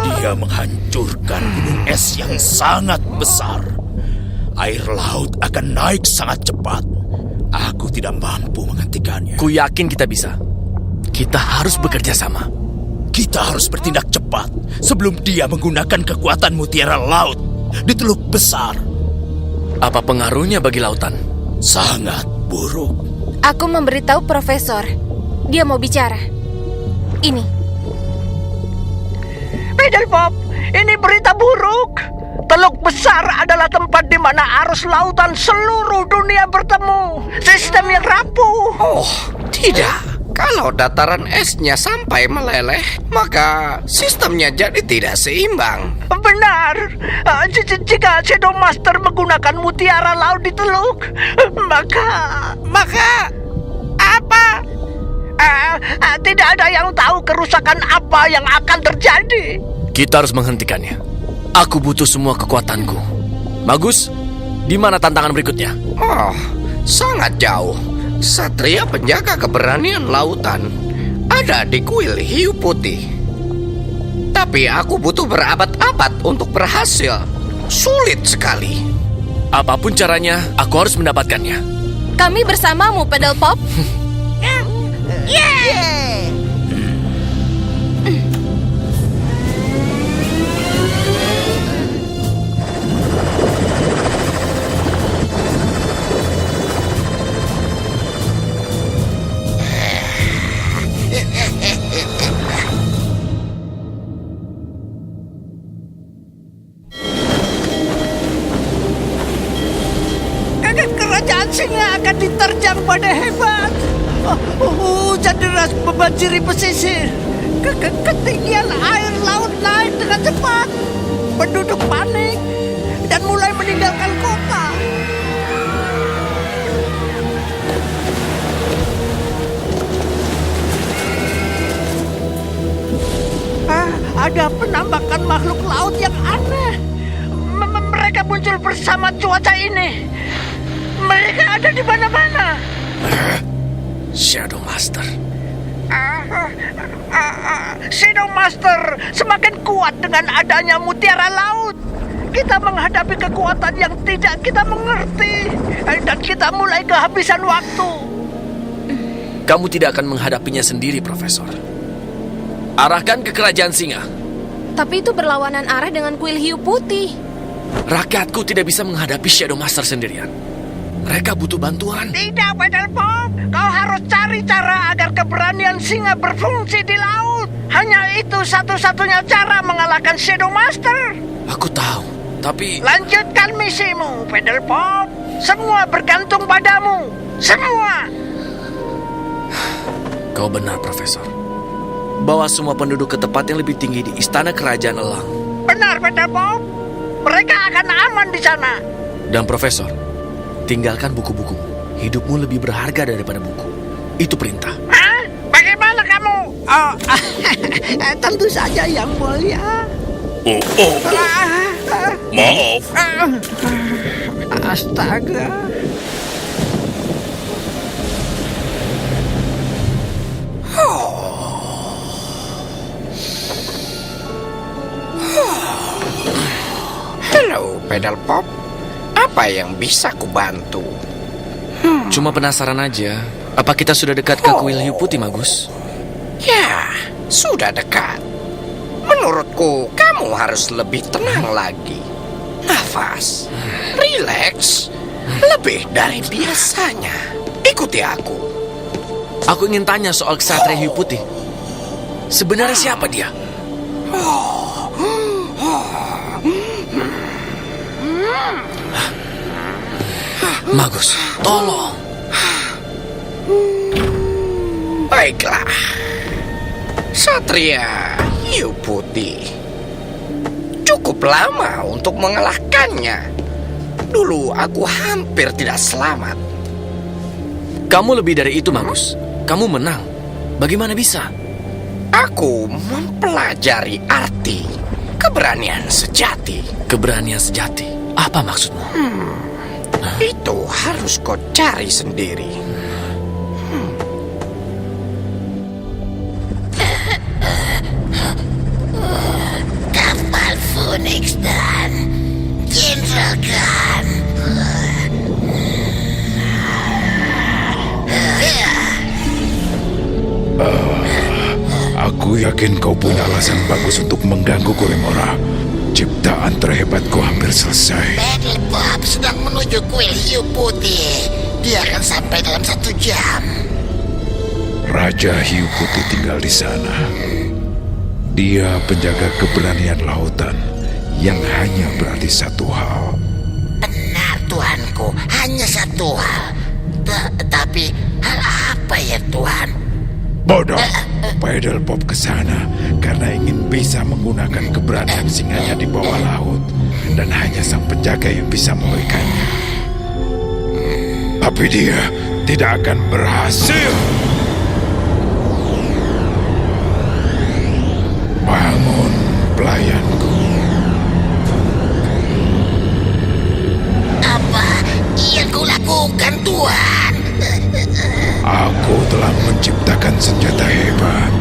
Speaker 3: Dia menghancurkan gunung es yang sangat besar. Air laut akan naik sangat cepat. Aku tidak mampu menghentikannya.
Speaker 4: Ku yakin kita bisa. Kita harus bekerja sama.
Speaker 3: Kita harus bertindak cepat sebelum dia menggunakan kekuatan mutiara laut di Teluk Besar.
Speaker 4: Apa pengaruhnya bagi lautan?
Speaker 3: Sangat buruk.
Speaker 1: aku memberitahu Profesor. Dia mau bicara. Ini.
Speaker 2: Pedal Pop, ini berita buruk. Teluk Besar adalah tempat di mana arus lautan seluruh dunia bertemu. Sistem yang rapuh.
Speaker 11: Oh, tidak. Kalau dataran esnya sampai meleleh, maka sistemnya jadi tidak seimbang.
Speaker 2: Benar. Jika Shadow Master menggunakan mutiara laut di teluk, maka apa? Tidak ada yang tahu kerusakan apa yang akan terjadi.
Speaker 4: Kita harus menghentikannya. Aku butuh semua kekuatanku. Bagus. Di mana tantangan berikutnya?
Speaker 11: Oh, sangat jauh. Satria penjaga keberanian lautan ada di kuil hiu putih. Tapi aku butuh berabad-abad untuk berhasil. Sulit sekali.
Speaker 4: Apapun caranya, aku harus mendapatkannya.
Speaker 1: Kami bersamamu, Pedal Pop.
Speaker 10: Yeay!
Speaker 2: Kerajaan singa akan diterjang badai hebat. Hujan deras membanjiri pesisir. Ketinggian air laut naik dengan cepat. Penduduk panik dan mulai meninggalkan kota. Ada penambakan makhluk laut yang aneh. Mereka muncul bersama cuaca ini. Mereka ada di mana-mana.
Speaker 4: Shadow Master.
Speaker 2: Shadow Master semakin kuat dengan adanya mutiara laut. Kita menghadapi kekuatan yang tidak kita mengerti. Dan kita mulai kehabisan waktu.
Speaker 4: Kamu tidak akan menghadapinya sendiri, Profesor. Arahkan ke kerajaan singa.
Speaker 1: Tapi itu berlawanan arah dengan kuil hiu putih.
Speaker 4: Rakyatku tidak bisa menghadapi Shadow Master sendirian. Mereka butuh bantuan.
Speaker 2: Tidak, Pedelpop. Kau harus cari cara agar keberanian singa berfungsi di laut. Hanya itu satu-satunya cara mengalahkan Shadow Master.
Speaker 4: Aku tahu, tapi...
Speaker 2: Lanjutkan misimu, Pedelpop. Semua bergantung padamu. Semua.
Speaker 4: Kau benar, Profesor. Bawa semua penduduk ke tempat yang lebih tinggi di Istana Kerajaan Elang.
Speaker 2: Benar, Pedelpop. Mereka akan aman di sana.
Speaker 4: Dan Profesor, tinggalkan buku-buku. Hidupmu lebih berharga daripada buku. Itu perintah.
Speaker 2: Hah? Bagaimana kamu? Oh, tentu saja, Yang Mulia.
Speaker 3: Maaf.
Speaker 2: Astaga.
Speaker 11: Halo, Pedelpop. Apa yang bisa kubantu?
Speaker 4: Cuma penasaran aja. Apa kita sudah dekat ke kuil hiu putih, Magus?
Speaker 11: Ya, sudah dekat. Menurutku, kamu harus lebih tenang lagi. Nafas, rileks, lebih dari biasanya. Ikuti aku.
Speaker 4: Aku ingin tanya soal Ksatria hiu putih. Sebenarnya siapa dia? Magus, tolong.
Speaker 11: Baiklah. Satria hiu putih. Cukup lama untuk mengalahkannya. Dulu aku hampir tidak selamat.
Speaker 4: Kamu lebih dari itu, Magus. Kamu menang. Bagaimana bisa?
Speaker 11: Aku mempelajari arti keberanian sejati.
Speaker 4: Keberanian sejati? Apa maksudmu?
Speaker 11: Itu harus kau cari sendiri.
Speaker 5: Kapal Phoenix dan Jenderal Khan.
Speaker 7: Aku yakin kau punya alasan bagus untuk menggangguku, Remora. Ciptaan terhebatku hampir selesai.
Speaker 5: Pedelpop sedang menuju kuil hiu putih. Dia akan sampai dalam 1 jam.
Speaker 7: Raja Hiu Putih tinggal di sana. Dia penjaga keberanian lautan yang hanya berarti satu hal.
Speaker 5: Benar, Tuanku. Hanya satu hal. Tapi hal apa ya, Tuan?
Speaker 7: Bodoh. Pedelpop ke sana karena ingin bisa menggunakan keberadaan singanya di bawah laut. Dan hanya sang penjaga yang bisa memberikannya. Tapi dia tidak akan berhasil. Bangun, pelayanku.
Speaker 5: Apa yang kau lakukan, Tuan?
Speaker 7: Aku telah menciptakan senjata hebat.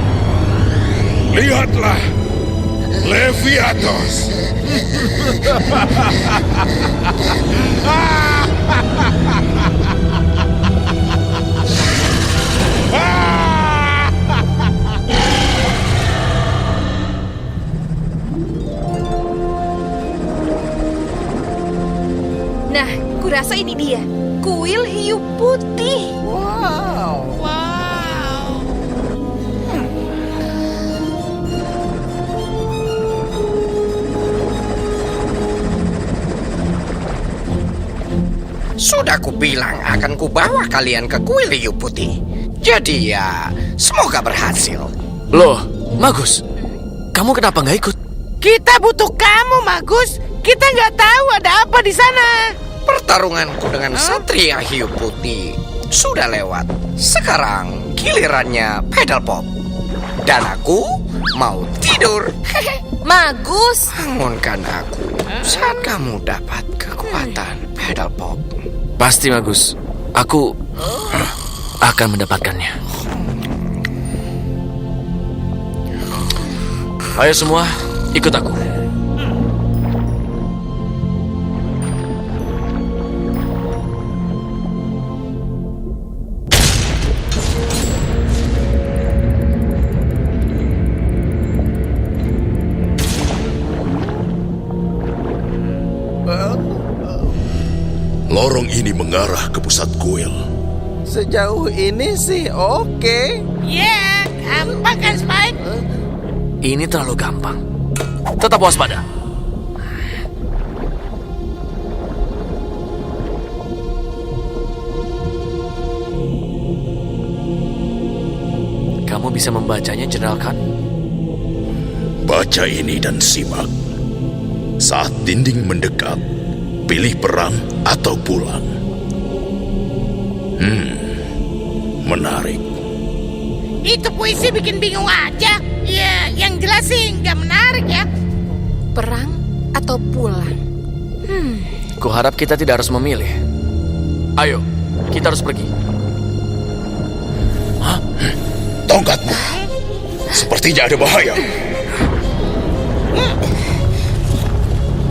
Speaker 7: Lihatlah, Leviatos.
Speaker 11: Sudah kubilang akan kubawa kalian ke kuil hiu putih. Jadi ya, semoga berhasil.
Speaker 4: Loh, Magus, kamu kenapa nggak ikut?
Speaker 10: Kita butuh kamu, Magus. Kita nggak tahu ada apa di sana.
Speaker 11: Pertarunganku dengan Satria Hiu Putih sudah lewat. Sekarang gilirannya Pedal Pop. Dan aku mau tidur.
Speaker 1: Magus.
Speaker 11: Bangunkan aku saat kamu dapat kekuatan Pedal Pop.
Speaker 4: Pasti, Magus. Aku akan mendapatkannya. Ayo semua, ikut aku.
Speaker 3: Lorong ini mengarah ke pusat kuil.
Speaker 6: Sejauh ini sih oke.
Speaker 10: Ya, gampang kan, Spike?
Speaker 4: Ini terlalu gampang. Tetap waspada. Kamu bisa membacanya, Jenderal Khan?
Speaker 3: Baca ini dan simak. Saat dinding mendekat, pilih perang atau pulang. Menarik.
Speaker 10: Itu puisi bikin bingung aja. Ya, yang jelas sih nggak menarik ya.
Speaker 1: Perang atau pulang?
Speaker 4: Kuharap kita tidak harus memilih. Ayo, kita harus pergi.
Speaker 3: Hah? Tongkatmu. Sepertinya ada bahaya.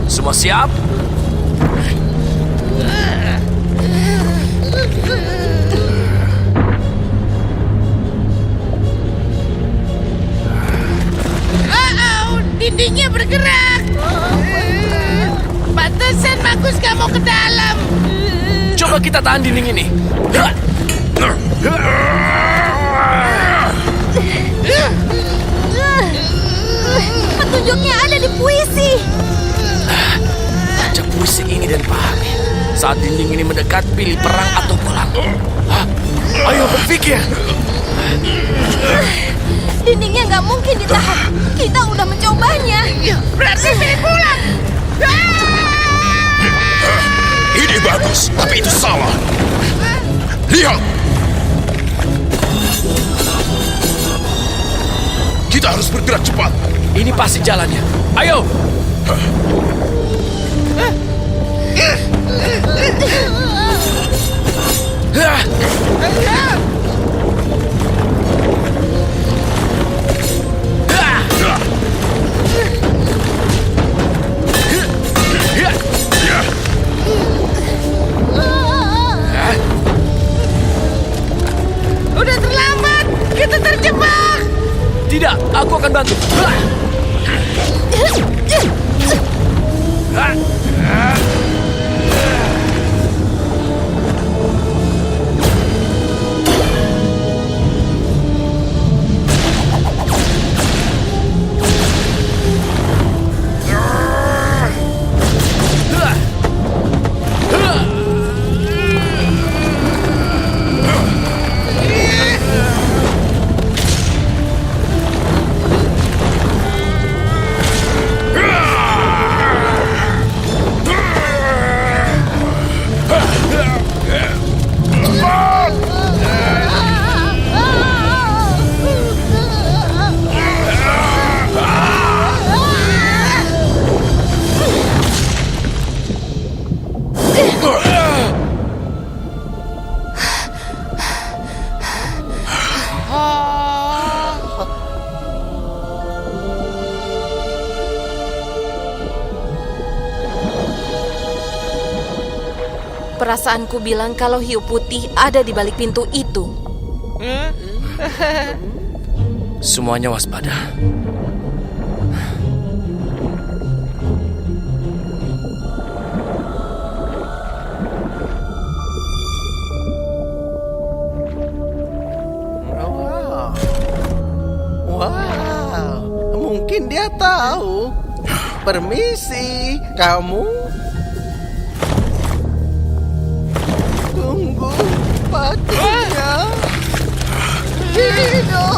Speaker 4: Semua siap?
Speaker 10: Dindingnya bergerak. Pantesan Magus gak mau ke dalam.
Speaker 4: Coba kita tahan dinding ini.
Speaker 1: Petunjuknya ada di puisi.
Speaker 4: Baca puisi ini dan pahami. Saat dinding ini mendekat, pilih perang atau pulang. Ayo berpikir.
Speaker 1: Dindingnya nggak mungkin ditahan. Kita udah mencobanya.
Speaker 10: Berarti pilih pulang.
Speaker 3: Ini bagus, tapi itu salah. Lihat. Kita harus bergerak cepat.
Speaker 4: Ini pasti jalannya. Ayo.
Speaker 10: Udah terlambat. Kita terjebak.
Speaker 4: Tidak, aku akan bantu.
Speaker 1: Perasaanku bilang kalau hiu putih ada di balik pintu itu.
Speaker 4: Semuanya waspada.
Speaker 6: Wow, mungkin dia tahu. Permisi, kamu? batunya hidup.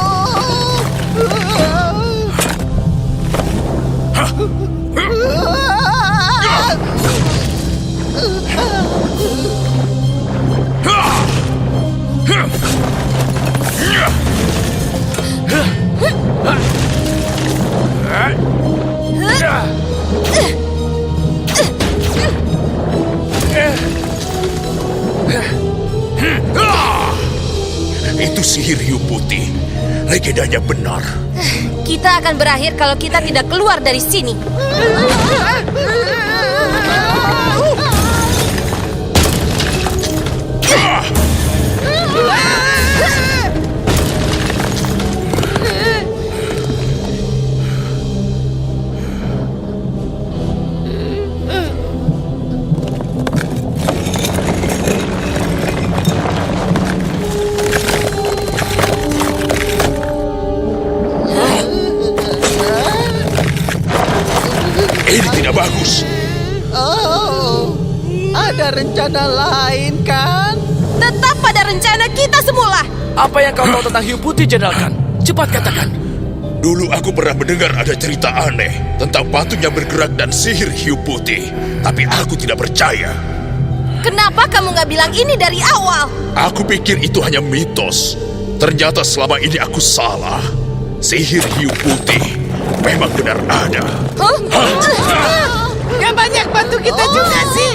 Speaker 3: Itu sihir hiu putih. Legendanya benar.
Speaker 1: Kita akan berakhir kalau kita tidak keluar dari sini.
Speaker 3: Ini tidak bagus.
Speaker 6: Oh, ada rencana lain kan?
Speaker 1: Tetap pada rencana kita semula.
Speaker 4: Apa yang kau tahu tentang hiu putih, Jenderal Khan? Cepat katakan.
Speaker 3: Dulu aku pernah mendengar ada cerita aneh tentang patung yang bergerak dan sihir hiu putih. Tapi aku tidak percaya.
Speaker 1: Kenapa kamu nggak bilang ini dari awal?
Speaker 3: Aku pikir itu hanya mitos. Ternyata selama ini aku salah. Sihir hiu putih memang benar ada.
Speaker 10: Gak banyak bantu kita juga sih.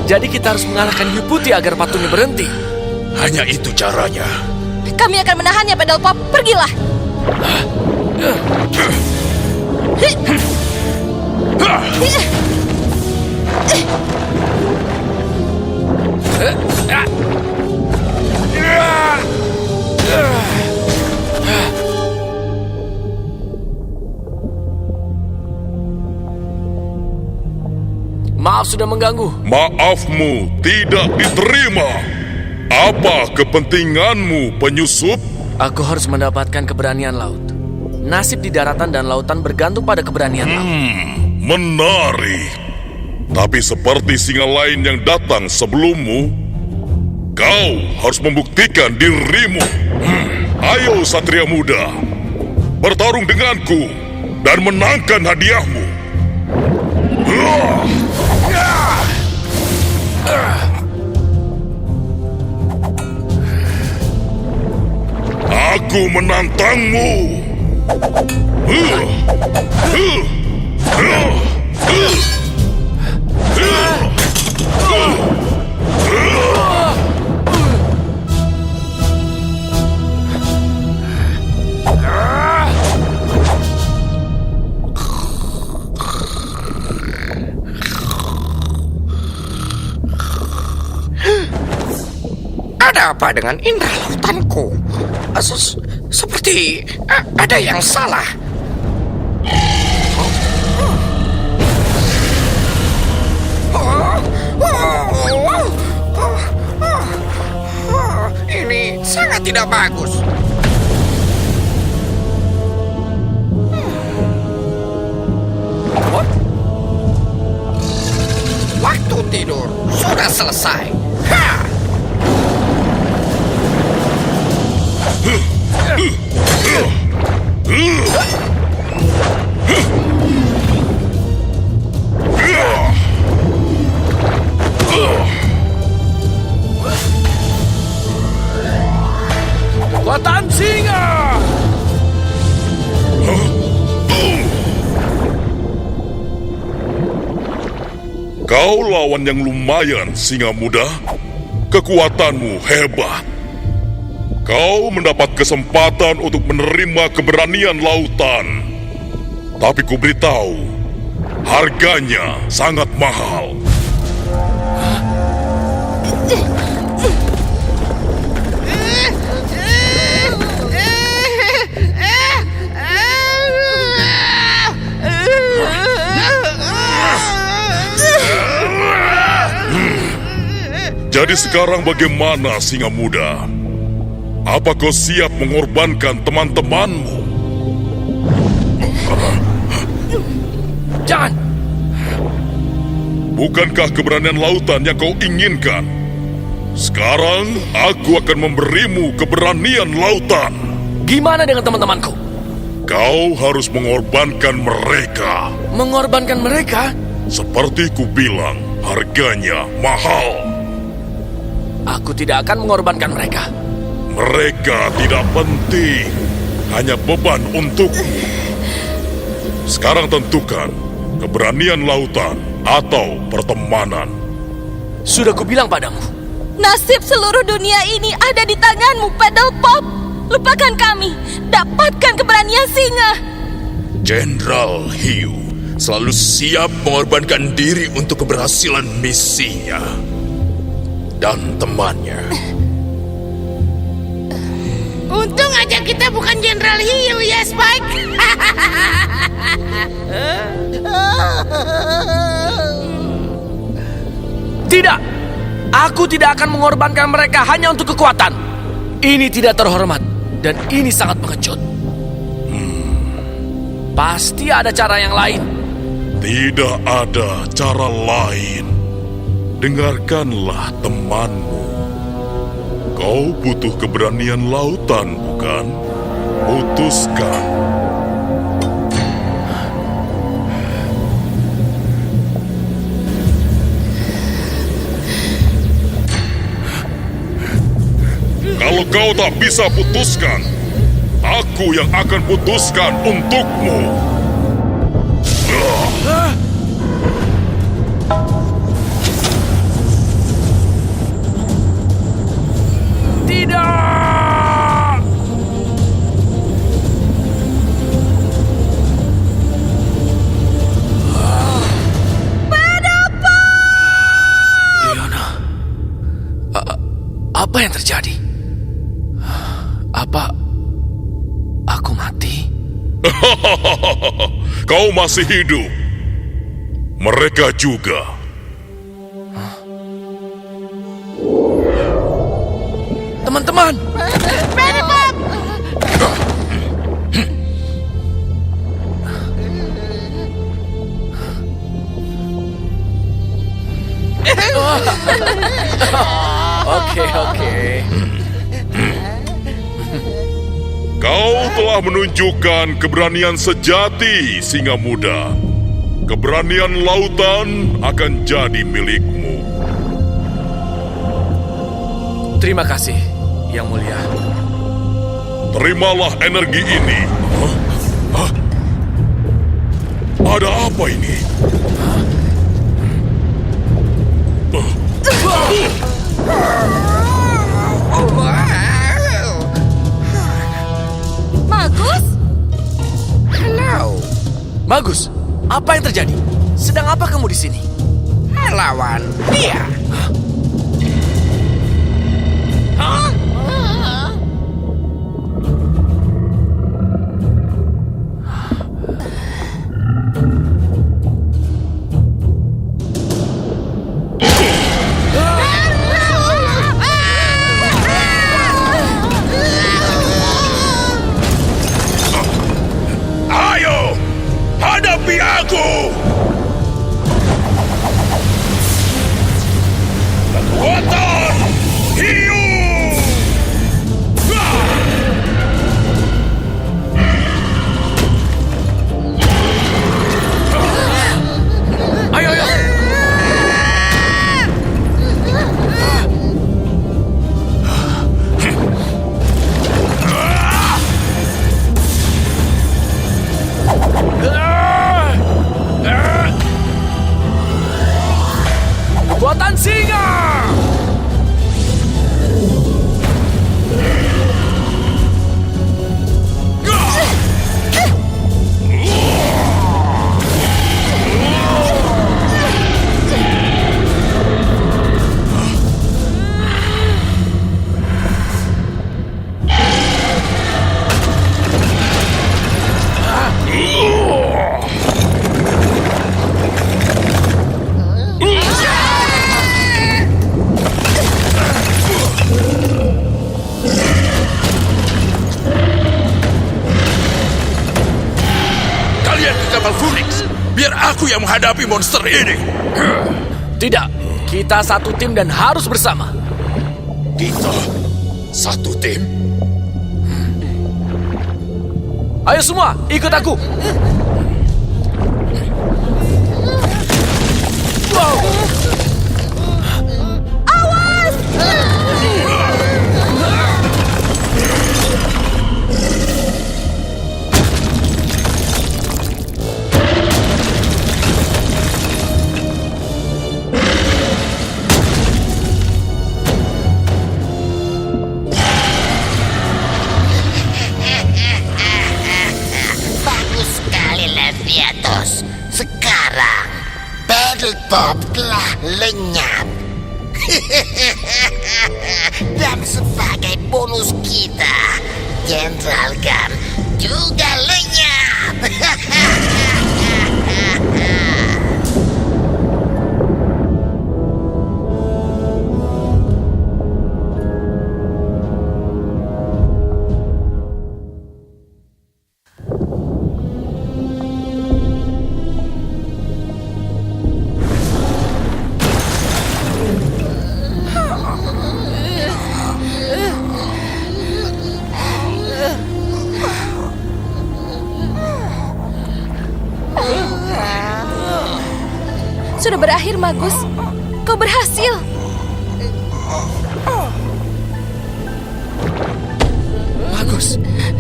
Speaker 4: Jadi kita harus mengalahkan hiu putih agar patungnya berhenti.
Speaker 3: Hanya itu caranya.
Speaker 1: Kami akan menahannya, Pedal Pop. Pergilah.
Speaker 4: Maaf sudah mengganggu.
Speaker 7: Maafmu tidak diterima. Apa kepentinganmu, penyusup?
Speaker 4: Aku harus mendapatkan keberanian laut. Nasib di daratan dan lautan bergantung pada keberanian laut.
Speaker 7: Menarik. Tapi seperti singa lain yang datang sebelummu, kau harus membuktikan dirimu. Ayo Satria Muda, bertarung denganku dan menangkan hadiahmu. Aku menantangmu.
Speaker 11: Ada apa dengan indera lautanku? Seperti ada yang salah. Ini sangat tidak bagus. Waktu tidur sudah selesai.
Speaker 4: Kekuatan singa.
Speaker 7: Kau lawan yang lumayan, singa muda. Kekuatanmu hebat. Kau mendapat kesempatan untuk menerima keberanian lautan. Tapi ku beritahu, harganya sangat mahal. Jadi sekarang bagaimana, singa muda? Apa kau siap mengorbankan teman-temanmu?
Speaker 4: Jangan!
Speaker 7: Bukankah keberanian lautan yang kau inginkan? Sekarang aku akan memberimu keberanian lautan.
Speaker 4: Gimana dengan teman-temanku?
Speaker 7: Kau harus mengorbankan mereka.
Speaker 4: Mengorbankan mereka?
Speaker 7: Seperti ku bilang, harganya mahal.
Speaker 4: Aku tidak akan mengorbankan mereka.
Speaker 7: Mereka tidak penting, hanya beban untukmu. Sekarang tentukan keberanian lautan atau pertemanan.
Speaker 4: Sudah kubilang padamu.
Speaker 1: Nasib seluruh dunia ini ada di tanganmu, Paddle Pop. Lupakan kami. Dapatkan keberanian singa.
Speaker 3: Jenderal Hiu selalu siap mengorbankan diri untuk keberhasilan misinya dan temannya.
Speaker 10: Untung aja kita bukan Jenderal Hiu ya, Spike.
Speaker 4: Tidak! Aku tidak akan mengorbankan mereka hanya untuk kekuatan. Ini tidak terhormat dan ini sangat pengecut. Pasti ada cara yang lain.
Speaker 7: Tidak ada cara lain. Dengarkanlah temanmu. Kau butuh keberanian lautan, bukan? Putuskan. Kalau kau tak bisa putuskan, aku yang akan putuskan untukmu.
Speaker 4: Tidak! Leona, apa yang terjadi? Apa aku mati?
Speaker 7: Kau masih hidup. Mereka juga.
Speaker 4: Teman-teman! Oke.
Speaker 7: Kau telah menunjukkan keberanian sejati, singa muda. Keberanian lautan akan jadi milikmu.
Speaker 4: Terima kasih, Yang Mulia.
Speaker 7: Terimalah energi ini. Ada apa ini?
Speaker 1: Magus?
Speaker 11: Halo,
Speaker 4: Bagus. Apa yang terjadi? Sedang apa kamu di sini?
Speaker 11: lawan dia.
Speaker 7: Ayo, hadapi aku! Kekuatan hiu!
Speaker 4: Ayo! Kekuatan singa!
Speaker 3: aku yang menghadapi monster ini.
Speaker 4: Tidak, kita satu tim dan harus bersama.
Speaker 3: Kita satu tim.
Speaker 4: Ayo semua, ikut aku. Wow.
Speaker 5: Bagus sekali, Leviatos. Sekarang, Battlepop telah lenyap. Dan sebagai bonus kita, Jenderal Gun juga lenyap.
Speaker 1: Sudah berakhir, Magus. Kau berhasil.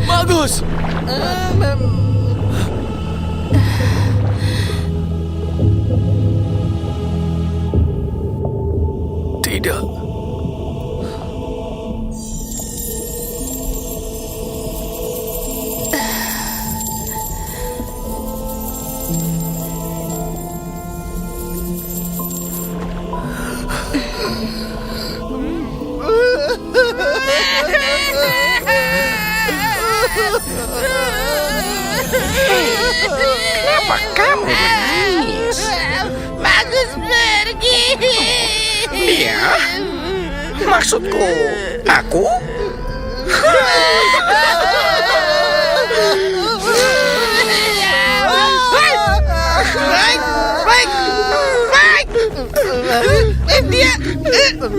Speaker 4: Bagus. Tidak.
Speaker 11: Kenapa kamu menangis?
Speaker 10: Bagus pergi.
Speaker 11: Dia? Maksudku, aku?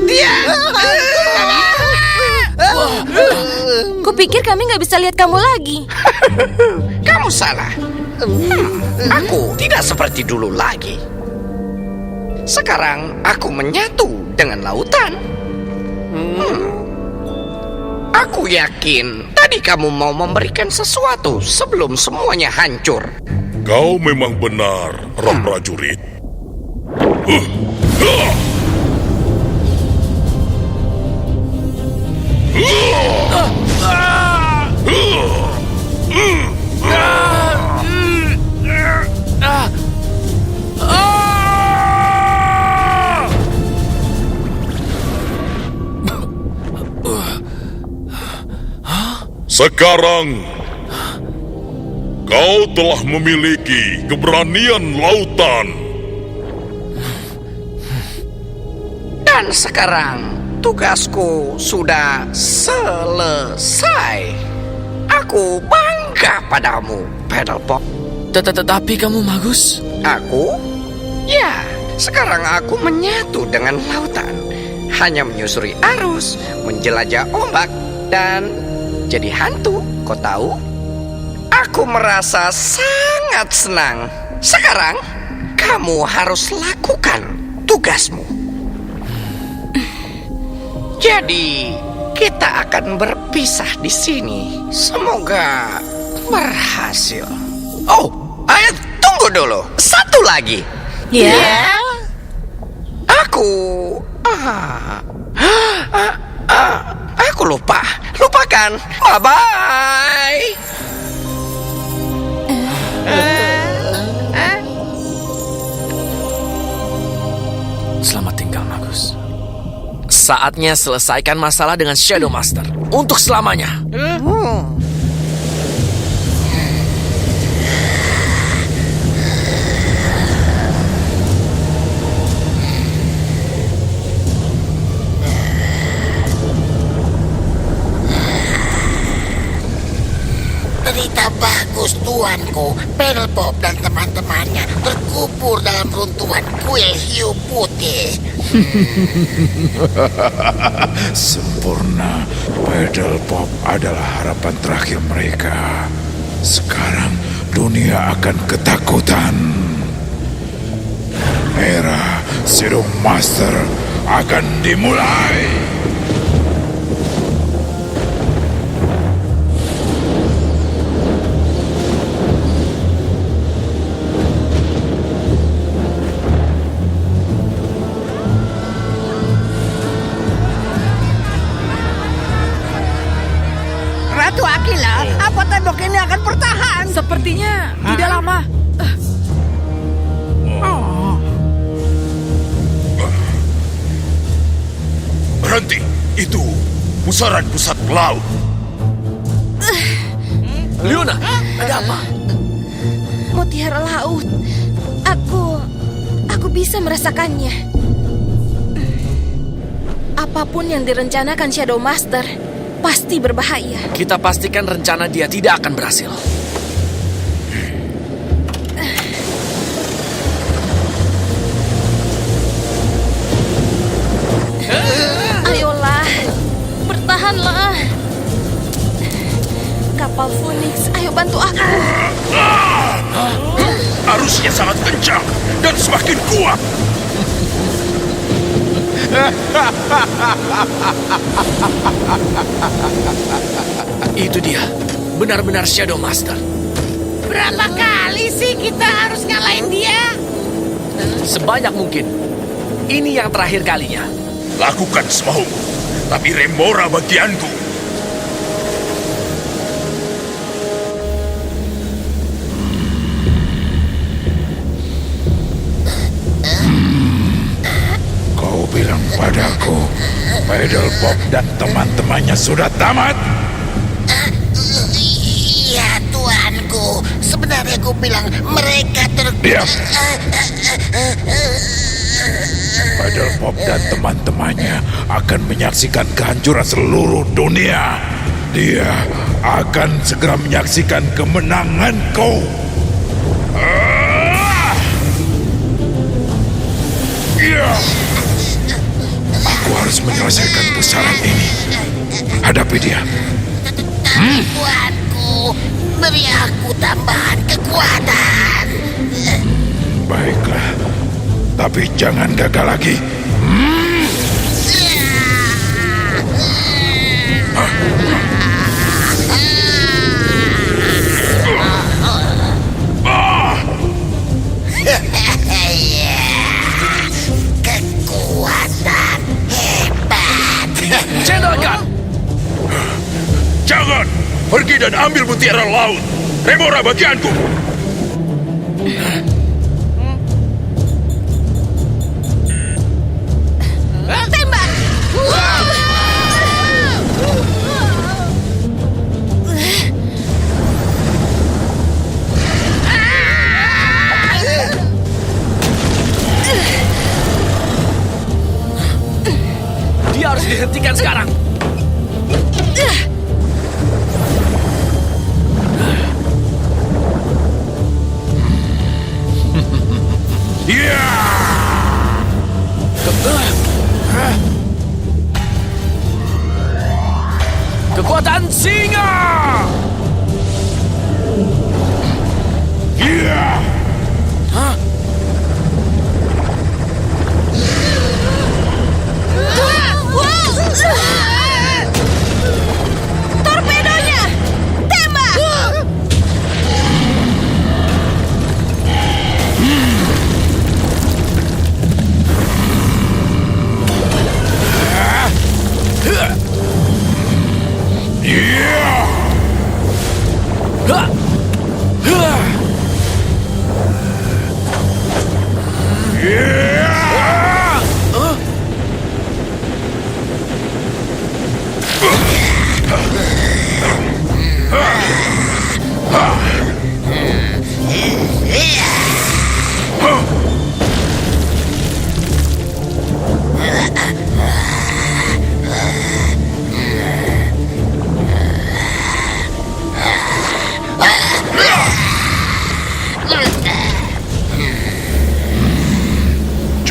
Speaker 10: Dia.
Speaker 1: Kupikir kami nggak bisa lihat kamu lagi.
Speaker 11: Kamu salah. Aku tidak seperti dulu lagi. Sekarang aku menyatu dengan lautan. Aku yakin tadi kamu mau memberikan sesuatu sebelum semuanya hancur.
Speaker 7: Kau memang benar, roh prajurit. Sekarang kau telah memiliki keberanian lautan.
Speaker 11: Dan sekarang tugasku sudah selesai. Aku bangga padamu, Battlepop.
Speaker 4: Tetapi kamu, Magus.
Speaker 11: Aku? Ya, sekarang aku menyatu dengan lautan. Hanya menyusuri arus, menjelajah ombak, dan jadi hantu, kau tahu? Aku merasa sangat senang. Sekarang, kamu harus lakukan tugasmu. Jadi, kita akan berpisah di sini. Semoga berhasil. Oh, ayo tunggu dulu. Satu lagi.
Speaker 1: Ya.
Speaker 11: Aku lupa. Lupakan. Bye-bye.
Speaker 4: Selamat tinggal, Magus. Saatnya selesaikan masalah dengan Shadow Master untuk selamanya.
Speaker 5: Berita bagus tuanku, Pedelpop dan teman-temannya terkubur dalam runtuhan kuil hiu putih.
Speaker 7: Sempurna. Pedelpop adalah harapan terakhir mereka. Sekarang dunia akan ketakutan. Era Shadow Master akan dimulai.
Speaker 2: Ratu Akila, apa tembok ini akan bertahan?
Speaker 1: Sepertinya tidak lama.
Speaker 3: Berhenti! Itu pusaran pusat laut.
Speaker 4: Leona, ada apa?
Speaker 1: Mutiara laut. Aku bisa merasakannya. Apapun yang direncanakan Shadow Master pasti berbahaya.
Speaker 4: Kita pastikan rencana dia tidak akan berhasil.
Speaker 1: Ayolah, bertahanlah. Kapal Phoenix, ayo bantu aku.
Speaker 3: Arusnya sangat kencang dan semakin kuat.
Speaker 4: Itu dia, benar-benar Shadow Master.
Speaker 10: Berapa kali sih kita harus ngalahin dia?
Speaker 4: Sebanyak mungkin. Ini yang terakhir kalinya.
Speaker 3: Lakukan semaumu, tapi Remora bagianku.
Speaker 7: Kau bilang padaku, Pedelpop dan teman-temannya sudah tamat?
Speaker 5: Iya, tuanku. Sebenarnya aku bilang mereka
Speaker 7: Diam. Pedelpop dan teman-temannya akan menyaksikan kehancuran seluruh dunia. Dia akan segera menyaksikan kemenanganku. Aku harus menyelesaikan pusaran ini. Hadapi dia.
Speaker 5: Tuanku, beri aku tambahan kekuatan.
Speaker 7: Baiklah. Tapi jangan gagal lagi.
Speaker 5: Kekuatan hebat.
Speaker 4: Cendolkan!
Speaker 3: Jangan! Pergi dan ambil mutiara laut. Remora bagianku.
Speaker 1: Tembak!
Speaker 4: Dia harus dihentikan sekarang. Kekuatan singa! Hah?
Speaker 1: Wow!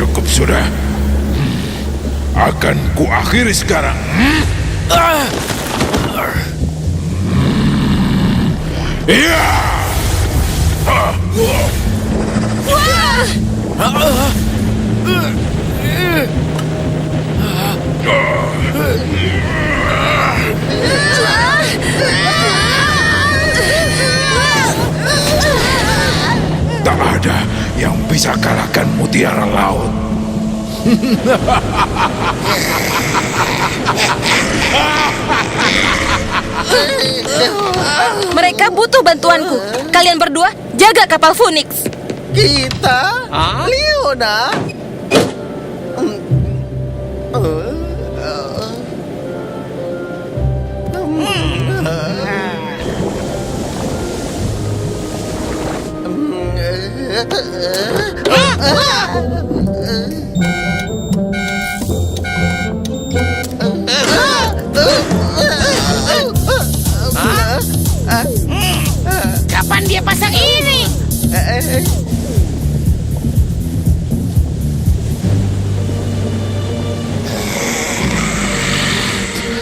Speaker 7: cukup sudah. Akan kuakhiri sekarang. Iya. Tak ada yang bisa kalahkan mutiara laut.
Speaker 1: Mereka butuh bantuanku. Kalian berdua jaga kapal Phoenix.
Speaker 6: Kita? Leona?
Speaker 10: Kapan dia pasang ini?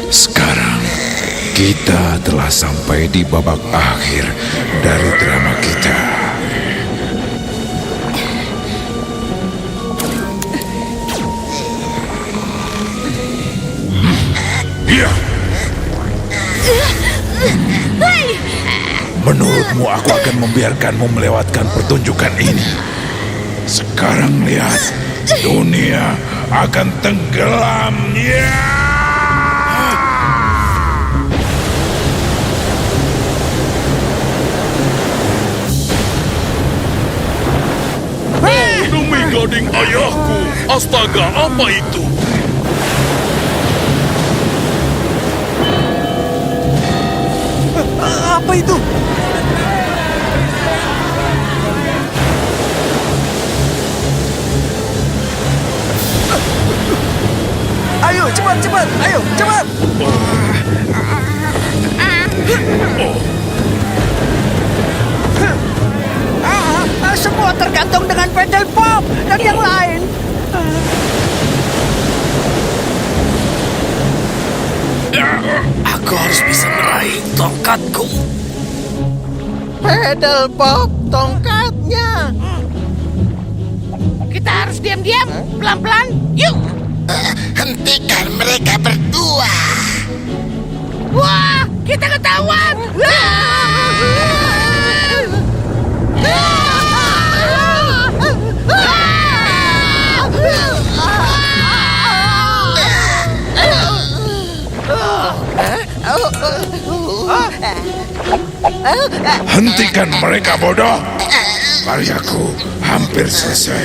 Speaker 7: Sekarang kita telah sampai di babak akhir dari drama kita. Iya. Menurutmu aku akan membiarkanmu melewatkan pertunjukan ini? Sekarang lihat, dunia akan tenggelam. Ya.
Speaker 3: Demi gading ayahku, astaga, apa itu?
Speaker 2: Apa itu? Ayo, cepat, cepat. Ayo, cepat. Semua tergantung dengan pedal pop dan yang lain.
Speaker 4: Aku harus bisa meraih tongkatku.
Speaker 6: Pedal pop tongkatnya.
Speaker 10: Kita harus diam-diam, pelan-pelan. Yuk!
Speaker 5: Hentikan mereka berdua.
Speaker 10: Wah, kita ketahuan.
Speaker 7: Hentikan mereka, bodoh. Karyaku hampir selesai.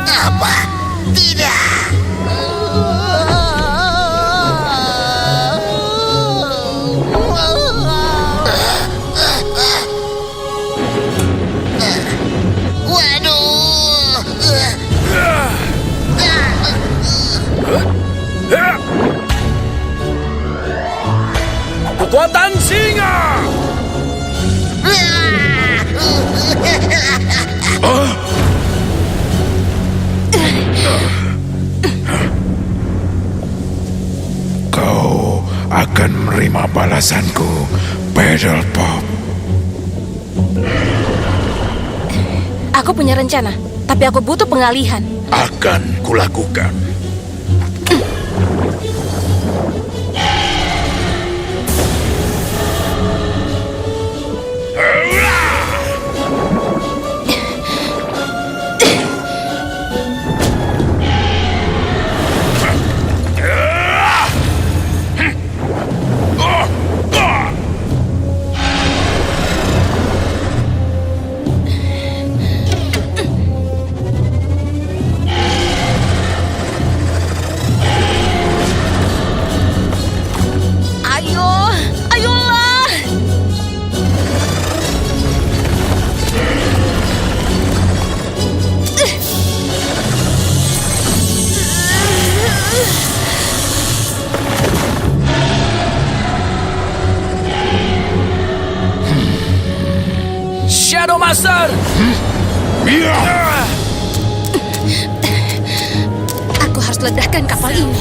Speaker 5: Apa? Tidak.
Speaker 4: Kekuatan singa.
Speaker 7: Kau akan menerima balasanku, Pedal Pop.
Speaker 1: Aku punya rencana, tapi aku butuh pengalihan.
Speaker 3: Akan kulakukan.
Speaker 4: Master!
Speaker 1: Aku harus ledakkan kapal ini.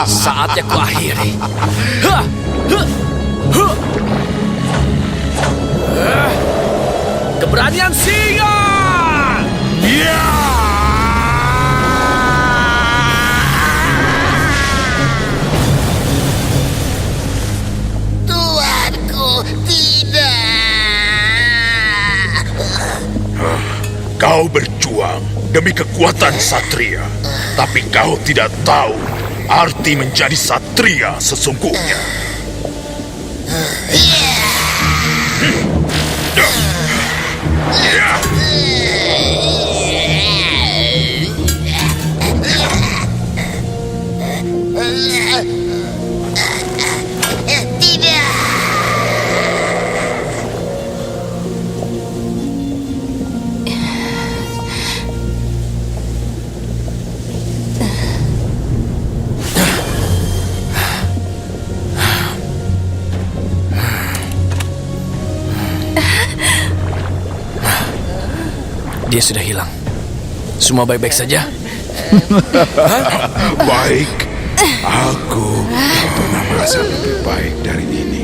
Speaker 4: Saatnya ku akhiri. Keberanian singa!
Speaker 5: Tuanku, tidak.
Speaker 3: Kau berjuang demi kekuatan satria, tapi kau tidak tahu arti menjadi satria sesungguhnya.
Speaker 4: Dia sudah hilang. Semua baik-baik saja?
Speaker 7: Baik, aku tak pernah merasa lebih baik dari ini.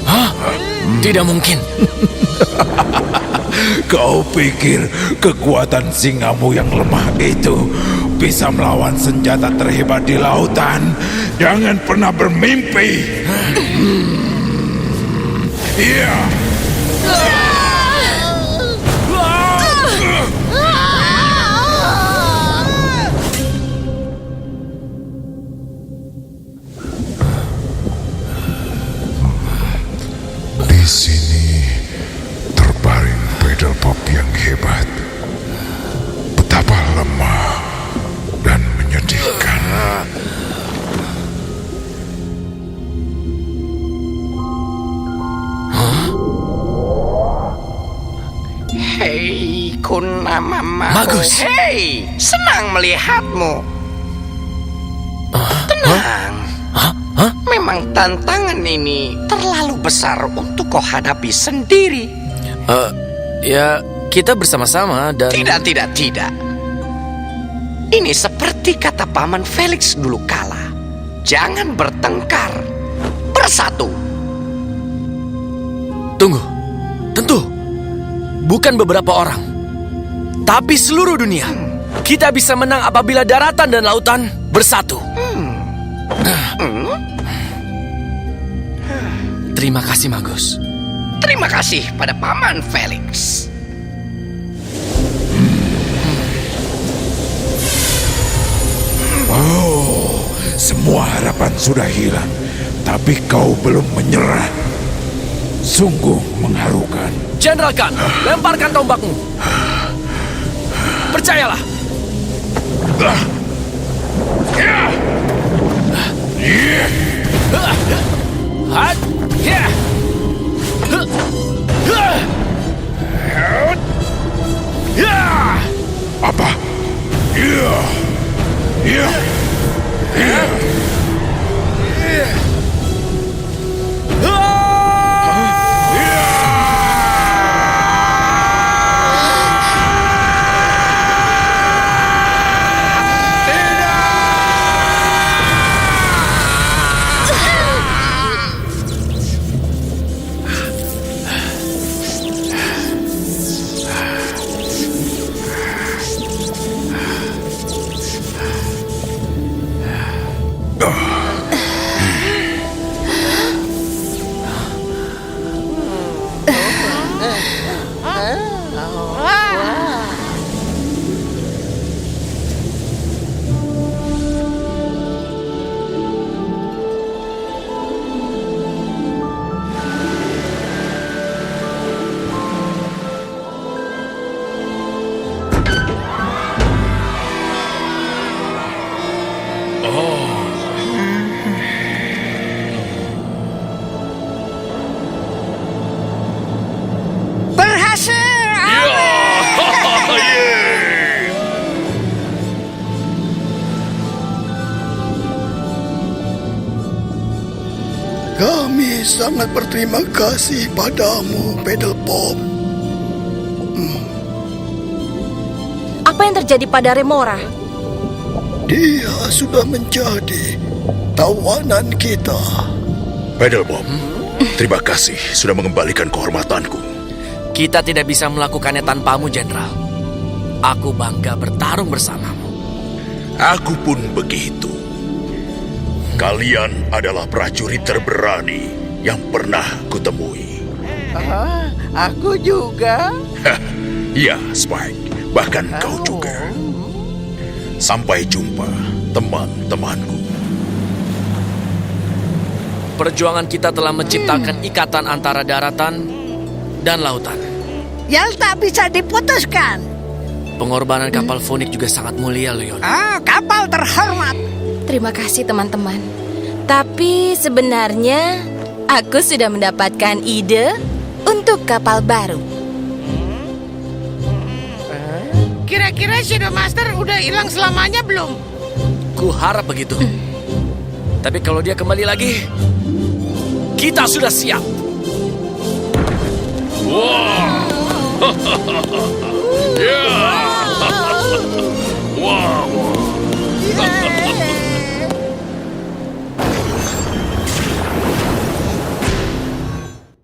Speaker 4: Hah? Tidak mungkin.
Speaker 7: Kau pikir kekuatan singamu yang lemah itu bisa melawan senjata terhebat di lautan? Jangan pernah bermimpi. Iya.
Speaker 8: Di sini terbaring pedal pop yang hebat. Betapa lemah dan menyedihkan.
Speaker 11: Hei, Kunamama.
Speaker 4: Bagus.
Speaker 11: Hei, senang melihatmu. Tenang. Memang tantangan ini terlalu besar untuk kau hadapi sendiri.
Speaker 4: Ya, kita bersama-sama dan...
Speaker 11: Tidak. Ini seperti kata Paman Felix dulu kala. Jangan bertengkar, bersatu.
Speaker 4: Tunggu, tentu. Bukan beberapa orang, tapi seluruh dunia. Kita bisa menang apabila daratan dan lautan bersatu. Terima kasih, Magus.
Speaker 11: Terima kasih pada Paman Felix.
Speaker 7: Oh, semua harapan sudah hilang, tapi kau belum menyerah. Sungguh mengharukan.
Speaker 4: Jenderal Khan, lemparkan tombakmu. Percayalah.
Speaker 7: Apa?
Speaker 2: Berhasil!
Speaker 8: Kami sangat berterima kasih padamu, Pedal Pop.
Speaker 1: Apa yang terjadi pada Remora?
Speaker 8: Dia sudah menjadi tawanan kita.
Speaker 3: Pedelbop, terima kasih sudah mengembalikan kehormatanku.
Speaker 4: Kita tidak bisa melakukannya tanpamu, Jenderal. Aku bangga bertarung bersamamu.
Speaker 3: Aku pun begitu. Kalian adalah prajurit terberani yang pernah kutemui.
Speaker 6: Aku juga.
Speaker 3: Ya, Spike. Bahkan kau juga. Sampai jumpa, teman-temanku.
Speaker 4: Perjuangan kita telah menciptakan ikatan antara daratan dan lautan.
Speaker 2: Yang tak bisa diputuskan.
Speaker 4: Pengorbanan kapal Phoenix juga sangat mulia, Leon.
Speaker 2: Kapal terhormat.
Speaker 1: Terima kasih teman-teman. Tapi sebenarnya aku sudah mendapatkan ide untuk kapal baru.
Speaker 10: Kira-kira Shadow Master udah hilang selamanya belum?
Speaker 4: Ku harap begitu. Tapi kalau dia kembali lagi, kita sudah siap.
Speaker 3: Ya.